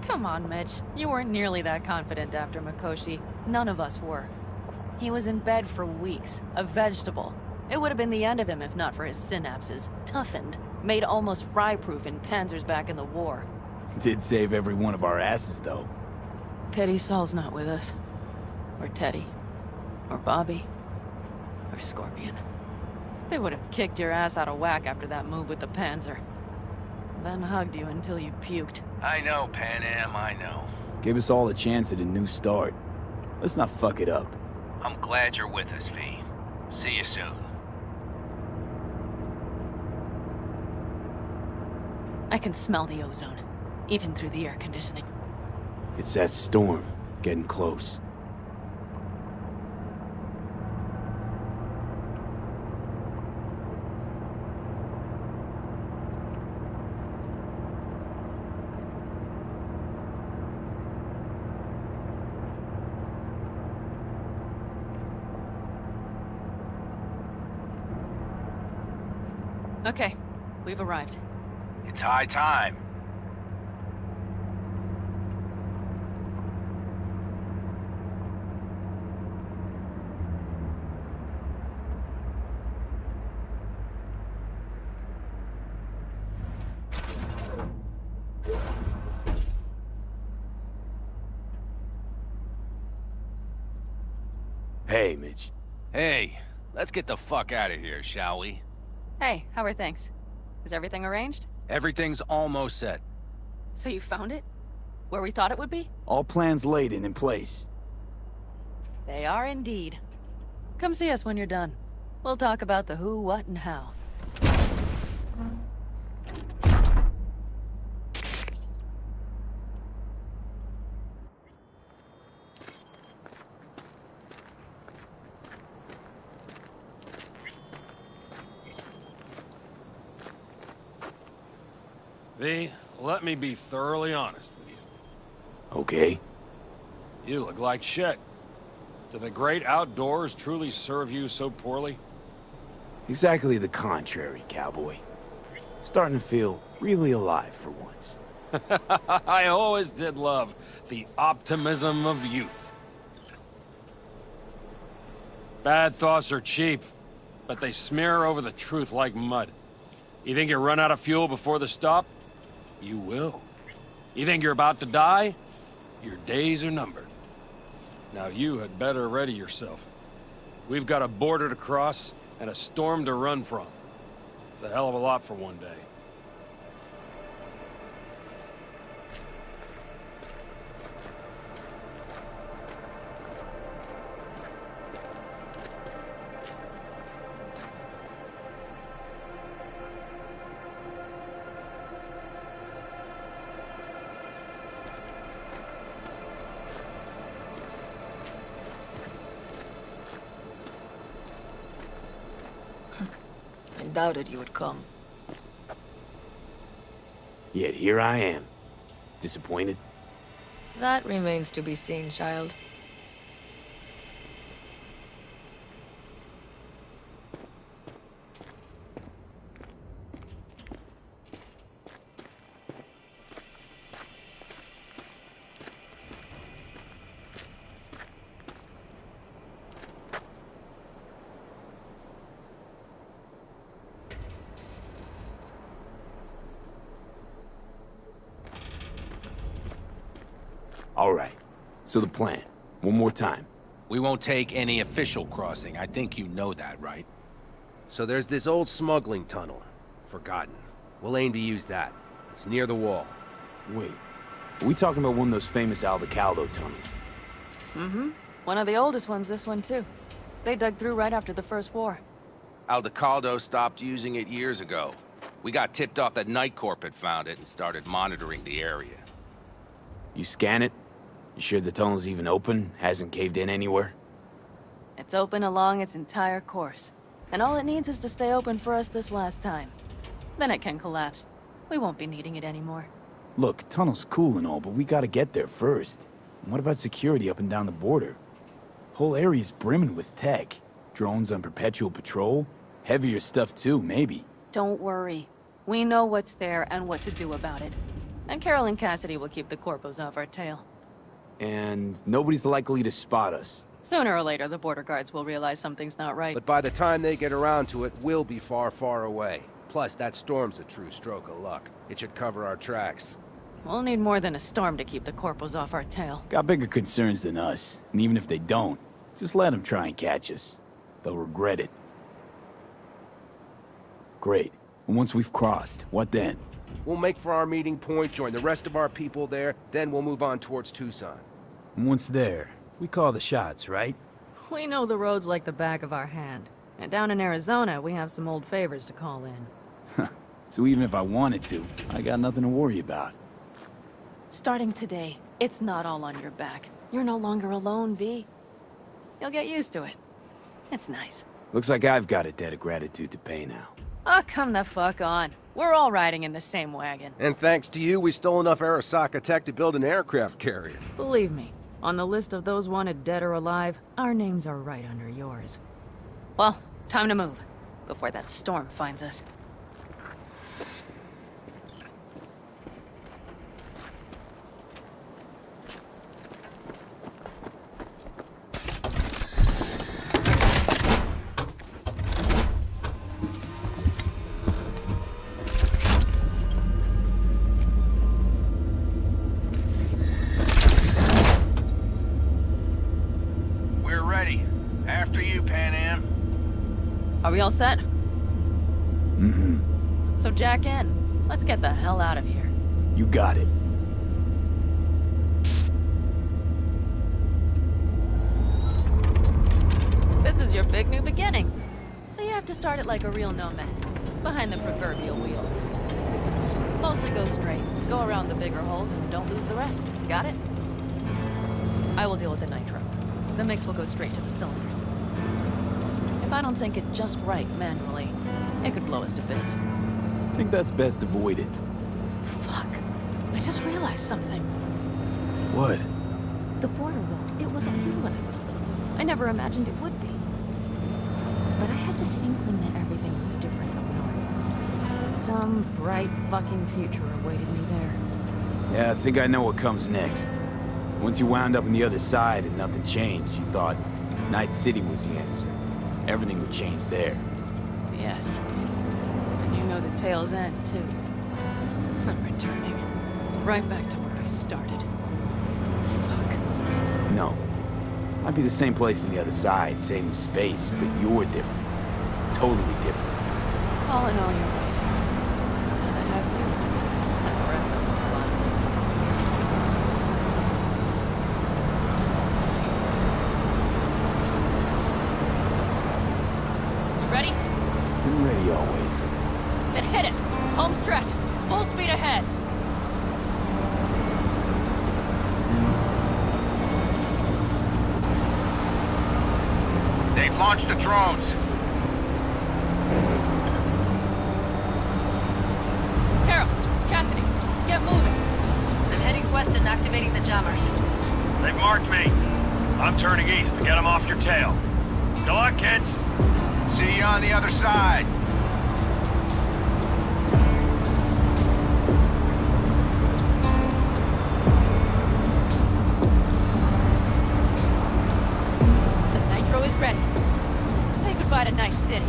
Come on, Mitch. You weren't nearly that confident after Mikoshi. None of us were. He was in bed for weeks, a vegetable. It would have been the end of him if not for his synapses. Toughened, made almost fry-proof in panzers back in the war. Did save every one of our asses, though. Pity Saul's not with us. Or Teddy. Or Bobby. Or Scorpion. They would have kicked your ass out of whack after that move with the Panzer. Then hugged you until you puked. I know, Pan Am, I know. Gave us all a chance at a new start. Let's not fuck it up. I'm glad you're with us, V. See you soon. I can smell the ozone, even through the air conditioning. It's that storm, getting close. Okay, we've arrived. It's high time. Hey, Mitch. Hey, let's get the fuck out of here, shall we? Hey, how are things? Is everything arranged? Everything's almost set. So you found it? Where we thought it would be? All plans laid and in place. They are indeed. Come see us when you're done. We'll talk about the who, what, and how. V, let me be thoroughly honest with you. Okay. You look like shit. Do the great outdoors truly serve you so poorly? Exactly the contrary, cowboy. Starting to feel really alive for once. I always did love the optimism of youth. Bad thoughts are cheap, but they smear over the truth like mud. You think you run out of fuel before the stop? You will. You think you're about to die? Your days are numbered. Now you had better ready yourself. We've got a border to cross and a storm to run from. It's a hell of a lot for one day. I doubted you would come. Yet here I am. Disappointed? That remains to be seen, child. All right. So the plan. One more time. We won't take any official crossing. I think you know that, right? So there's this old smuggling tunnel. Forgotten. We'll aim to use that. It's near the wall. Wait. Are we talking about one of those famous Aldecaldo tunnels? Mm-hmm. One of the oldest ones, this one too. They dug through right after the First War. Aldecaldo stopped using it years ago. We got tipped off that Night Corp had found it and started monitoring the area. You scan it? You sure the tunnel's even open? Hasn't caved in anywhere? It's open along its entire course. And all it needs is to stay open for us this last time. Then it can collapse. We won't be needing it anymore. Look, tunnel's cool and all, but we gotta get there first. And what about security up and down the border? Whole area's brimming with tech. Drones on perpetual patrol. Heavier stuff too, maybe. Don't worry. We know what's there and what to do about it. And Carol and Cassidy will keep the corpos off our tail. And nobody's likely to spot us. Sooner or later, the border guards will realize something's not right. But by the time they get around to it, we'll be far, far away. Plus, that storm's a true stroke of luck. It should cover our tracks. We'll need more than a storm to keep the corpos off our tail. Got bigger concerns than us. And even if they don't, just let them try and catch us. They'll regret it. Great. And once we've crossed, what then? We'll make for our meeting point, join the rest of our people there, then we'll move on towards Tucson. And once there, we call the shots, right? We know the roads like the back of our hand. And down in Arizona, we have some old favors to call in. So even if I wanted to, I got nothing to worry about. Starting today, it's not all on your back. You're no longer alone, V. You'll get used to it. It's nice. Looks like I've got a debt of gratitude to pay now. Oh, come the fuck on. We're all riding in the same wagon. And thanks to you, we stole enough Arasaka tech to build an aircraft carrier. Believe me, on the list of those wanted dead or alive, our names are right under yours. Well, time to move, before that storm finds us. Are we all set? Mm-hmm. So jack in. Let's get the hell out of here. You got it. This is your big new beginning. So you have to start it like a real nomad. Behind the proverbial wheel. Mostly go straight. Go around the bigger holes and don't lose the rest. Got it? I will deal with the nitro. The mix will go straight to the cylinders. If I don't sync it just right manually, it could blow us to bits. I think that's best avoided. Fuck. I just realized something. What? The border wall. It wasn't here when I was little. I never imagined it would be. But I had this inkling that everything was different up north. Some bright fucking future awaited me there. Yeah, I think I know what comes next. Once you wound up on the other side and nothing changed, you thought Night City was the answer. Everything would change there. Yes. And you know the tale's end, too. I'm returning. Right back to where I started. Fuck. No. Might be the same place on the other side, same space, but you're different. Totally different. All in all, you're right. And I have you. And the rest of us blind. Ready? I'm ready always. Then hit it! Home stretch! Full speed ahead! They've launched the drones. marked me. I'm turning east to get them off your tail. Good luck, kids. See you on the other side. The nitro is ready. Say goodbye to Night City.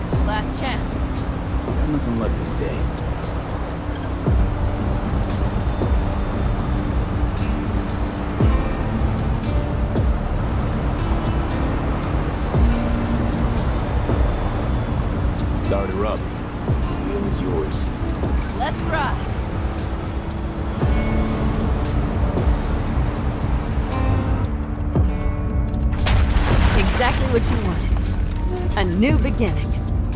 It's your last chance. Got nothing left to say. Start her up. The wheel is yours. Let's ride. Exactly what you wanted. A new beginning.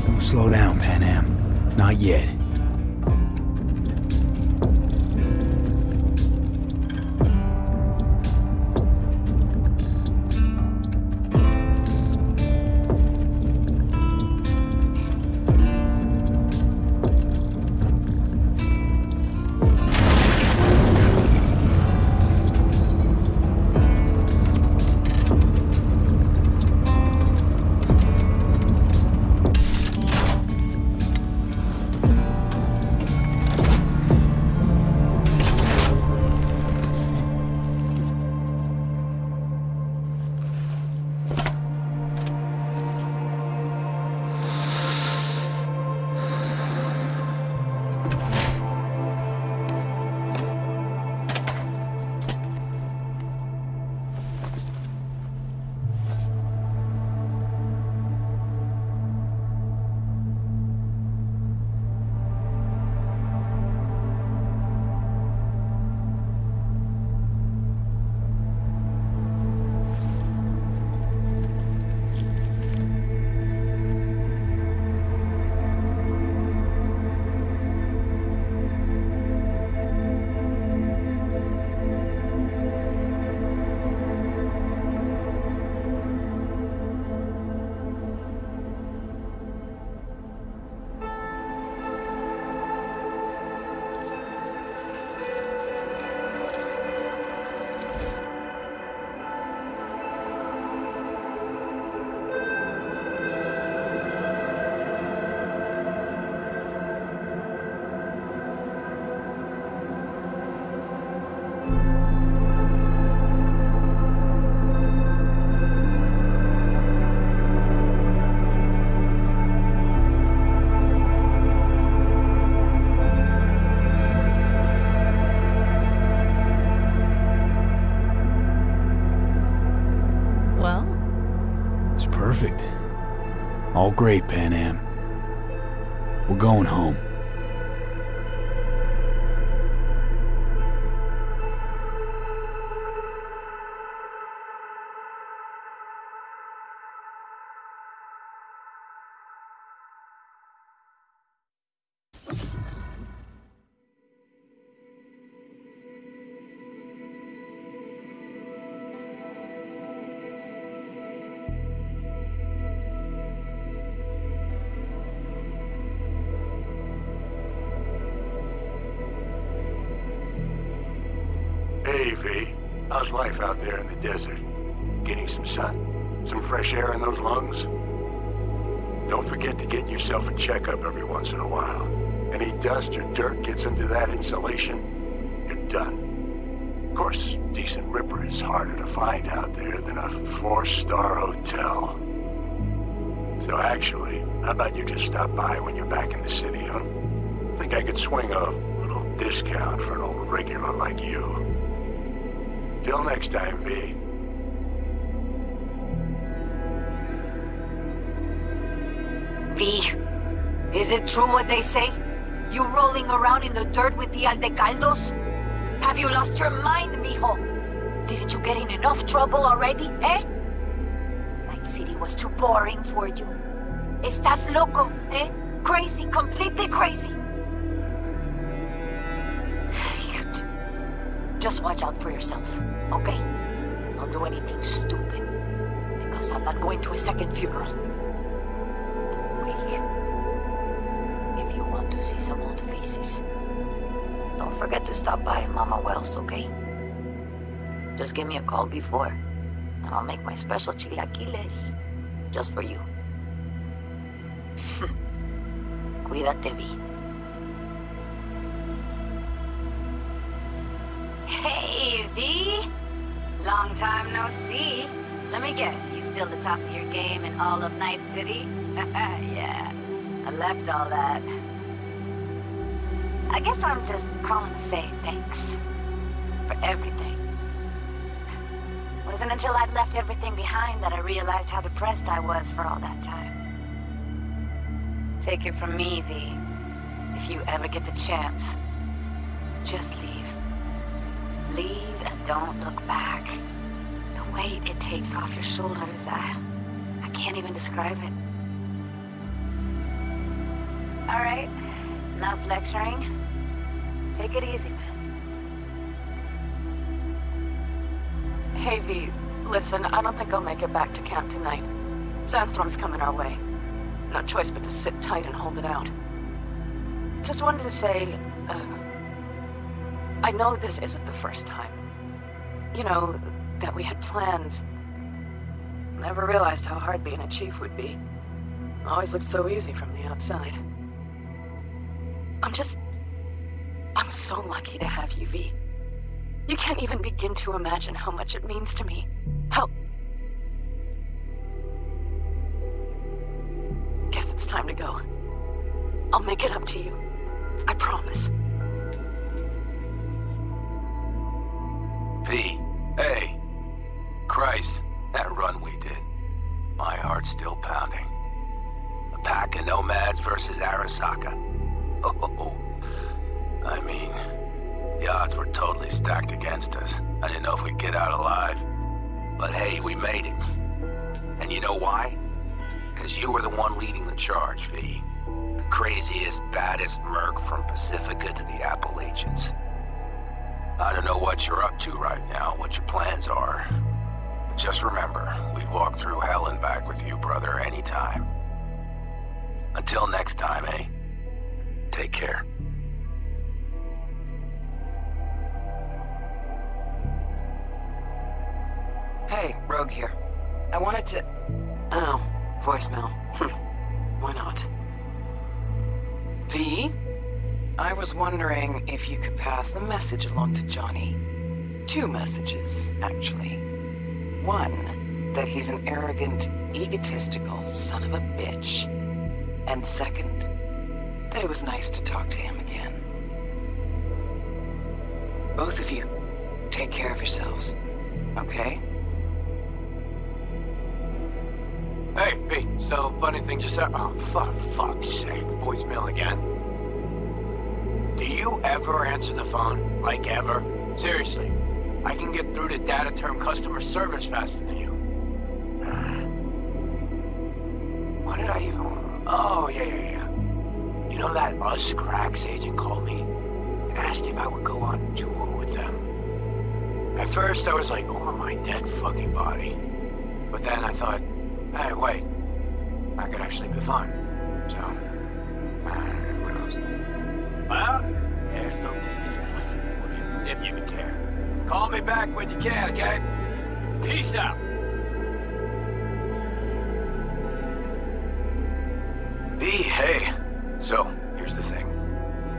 Don't slow down, Pan Am. Not yet. Perfect. All great, Pan Am. We're going home. Hey, V. How's life out there in the desert? Getting some sun? Some fresh air in those lungs? Don't forget to get yourself a checkup every once in a while. Any dust or dirt gets into that insulation, you're done. Of course, decent ripper is harder to find out there than a 4-star hotel. So actually, how about you just stop by when you're back in the city, huh? Think I could swing a little discount for an old regular like you. Till next time, V. V, is it true what they say? You rolling around in the dirt with the Aldecaldos? Have you lost your mind, mijo? Didn't you get in enough trouble already, eh? Night City was too boring for you. Estás loco, eh? Crazy, completely crazy. Just watch out for yourself, okay? Don't do anything stupid, because I'm not going to a second funeral. Wait. If you want to see some old faces, don't forget to stop by Mama Wells, okay? Just give me a call before, and I'll make my special chilaquiles just for you. Cuídate, Vi. Hey, V! Long time no see. Let me guess, you still the top of your game in all of Night City? Yeah, I left all that. I guess I'm just calling to say thanks. For everything. Wasn't until I'd left everything behind that I realized how depressed I was for all that time. Take it from me, V. If you ever get the chance, just leave. Leave and don't look back. The weight it takes off your shoulders, I can't even describe it. All right, enough lecturing. Take it easy, man. Hey, V, listen, I don't think I'll make it back to camp tonight. Sandstorm's coming our way. No choice but to sit tight and hold it out. Just wanted to say, I know this isn't the first time. You know, that we had plans. Never realized how hard being a chief would be. Always looked so easy from the outside. I'm so lucky to have you, V. You can't even begin to imagine how much it means to me. How... Guess it's time to go. I'll make it up to you. I promise. V, hey. Christ, that run we did. My heart's still pounding. The pack of nomads versus Arasaka. Oh, I mean, the odds were totally stacked against us. I didn't know if we'd get out alive. But hey, we made it. And you know why? Because you were the one leading the charge, V. The craziest, baddest merc from Pacifica to the Appalachians. I don't know what you're up to right now, what your plans are. But just remember, we'd walk through hell and back with you, brother, anytime. Until next time, eh? Take care. Hey, Rogue here. I wanted to... Oh, voicemail. Why not? V? I was wondering if you could pass the message along to Johnny. 2 messages, actually. 1, that he's an arrogant, egotistical son of a bitch. And 2nd, that it was nice to talk to him again. Both of you, take care of yourselves, okay? Hey, V, so funny thing just happened. Oh, fuck's sake, voicemail again. Do you ever answer the phone? Like, ever? Seriously, I can get through to data term customer service faster than you. What did I even... Oh, yeah. You know that Us Cracks agent called me and asked if I would go on tour with them. At first, I was like, over my dead fucking body. But then I thought, hey, wait, that could actually be fun. So, what else? Well, there's the latest gossip for you, if you even care. Call me back when you can, okay? Peace out. B, hey. So, here's the thing.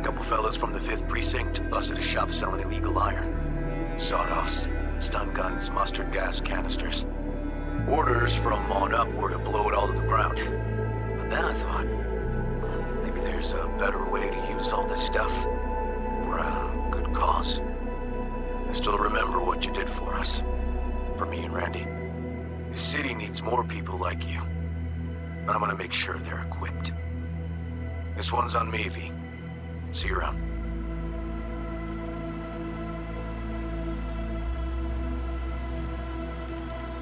A couple fellas from the 5th Precinct busted a shop selling illegal iron. Sawed-offs, stun guns, mustard gas canisters. Orders from on up were to blow it all to the ground. But then I thought, maybe there's a better way to use all this stuff for a good cause. I still remember what you did for us. For me and Randy. The city needs more people like you. But I'm gonna make sure they're equipped. This one's on me, V. See you around.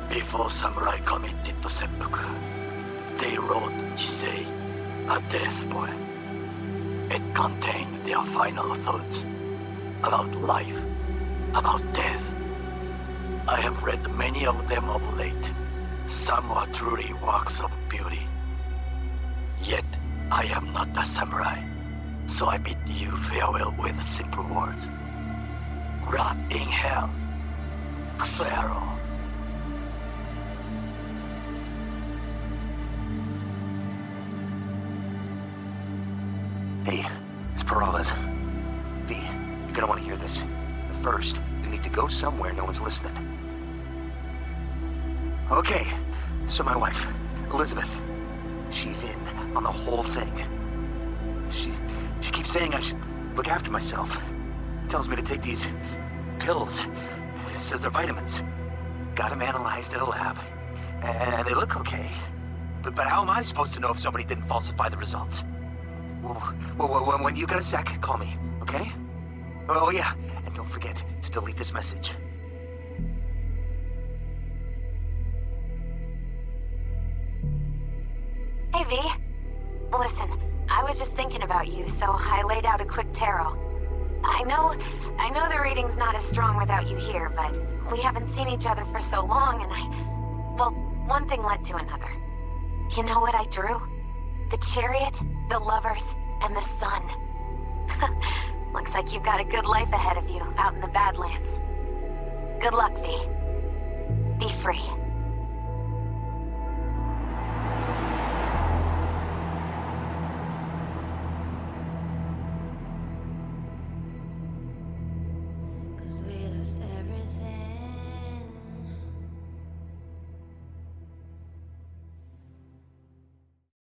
Before samurai committed to seppuku, they wrote Jisei, a death poem. It contained their final thoughts about life, about death. I have read many of them of late. Some are truly works of beauty. Yet, I am not a samurai, so I bid you farewell with simple words. Rot in hell. Claro. Hey, it's Peralez. V, you're gonna want to hear this. But first, you need to go somewhere no one's listening. Okay, so my wife, Elizabeth, she's in on the whole thing. She keeps saying I should look after myself. Tells me to take these pills. Says they're vitamins. Got them analyzed at a lab. And they look okay. But how am I supposed to know if somebody didn't falsify the results? Well, when you got a sec, call me, okay? Oh yeah, and don't forget to delete this message. Hey, V. Listen, I was just thinking about you, so I laid out a quick tarot. I know the reading's not as strong without you here, but we haven't seen each other for so long, and well, one thing led to another. You know what I drew? The chariot, the lovers, and the sun. Looks like you've got a good life ahead of you out in the Badlands. Good luck, V. Be free. We lost everything.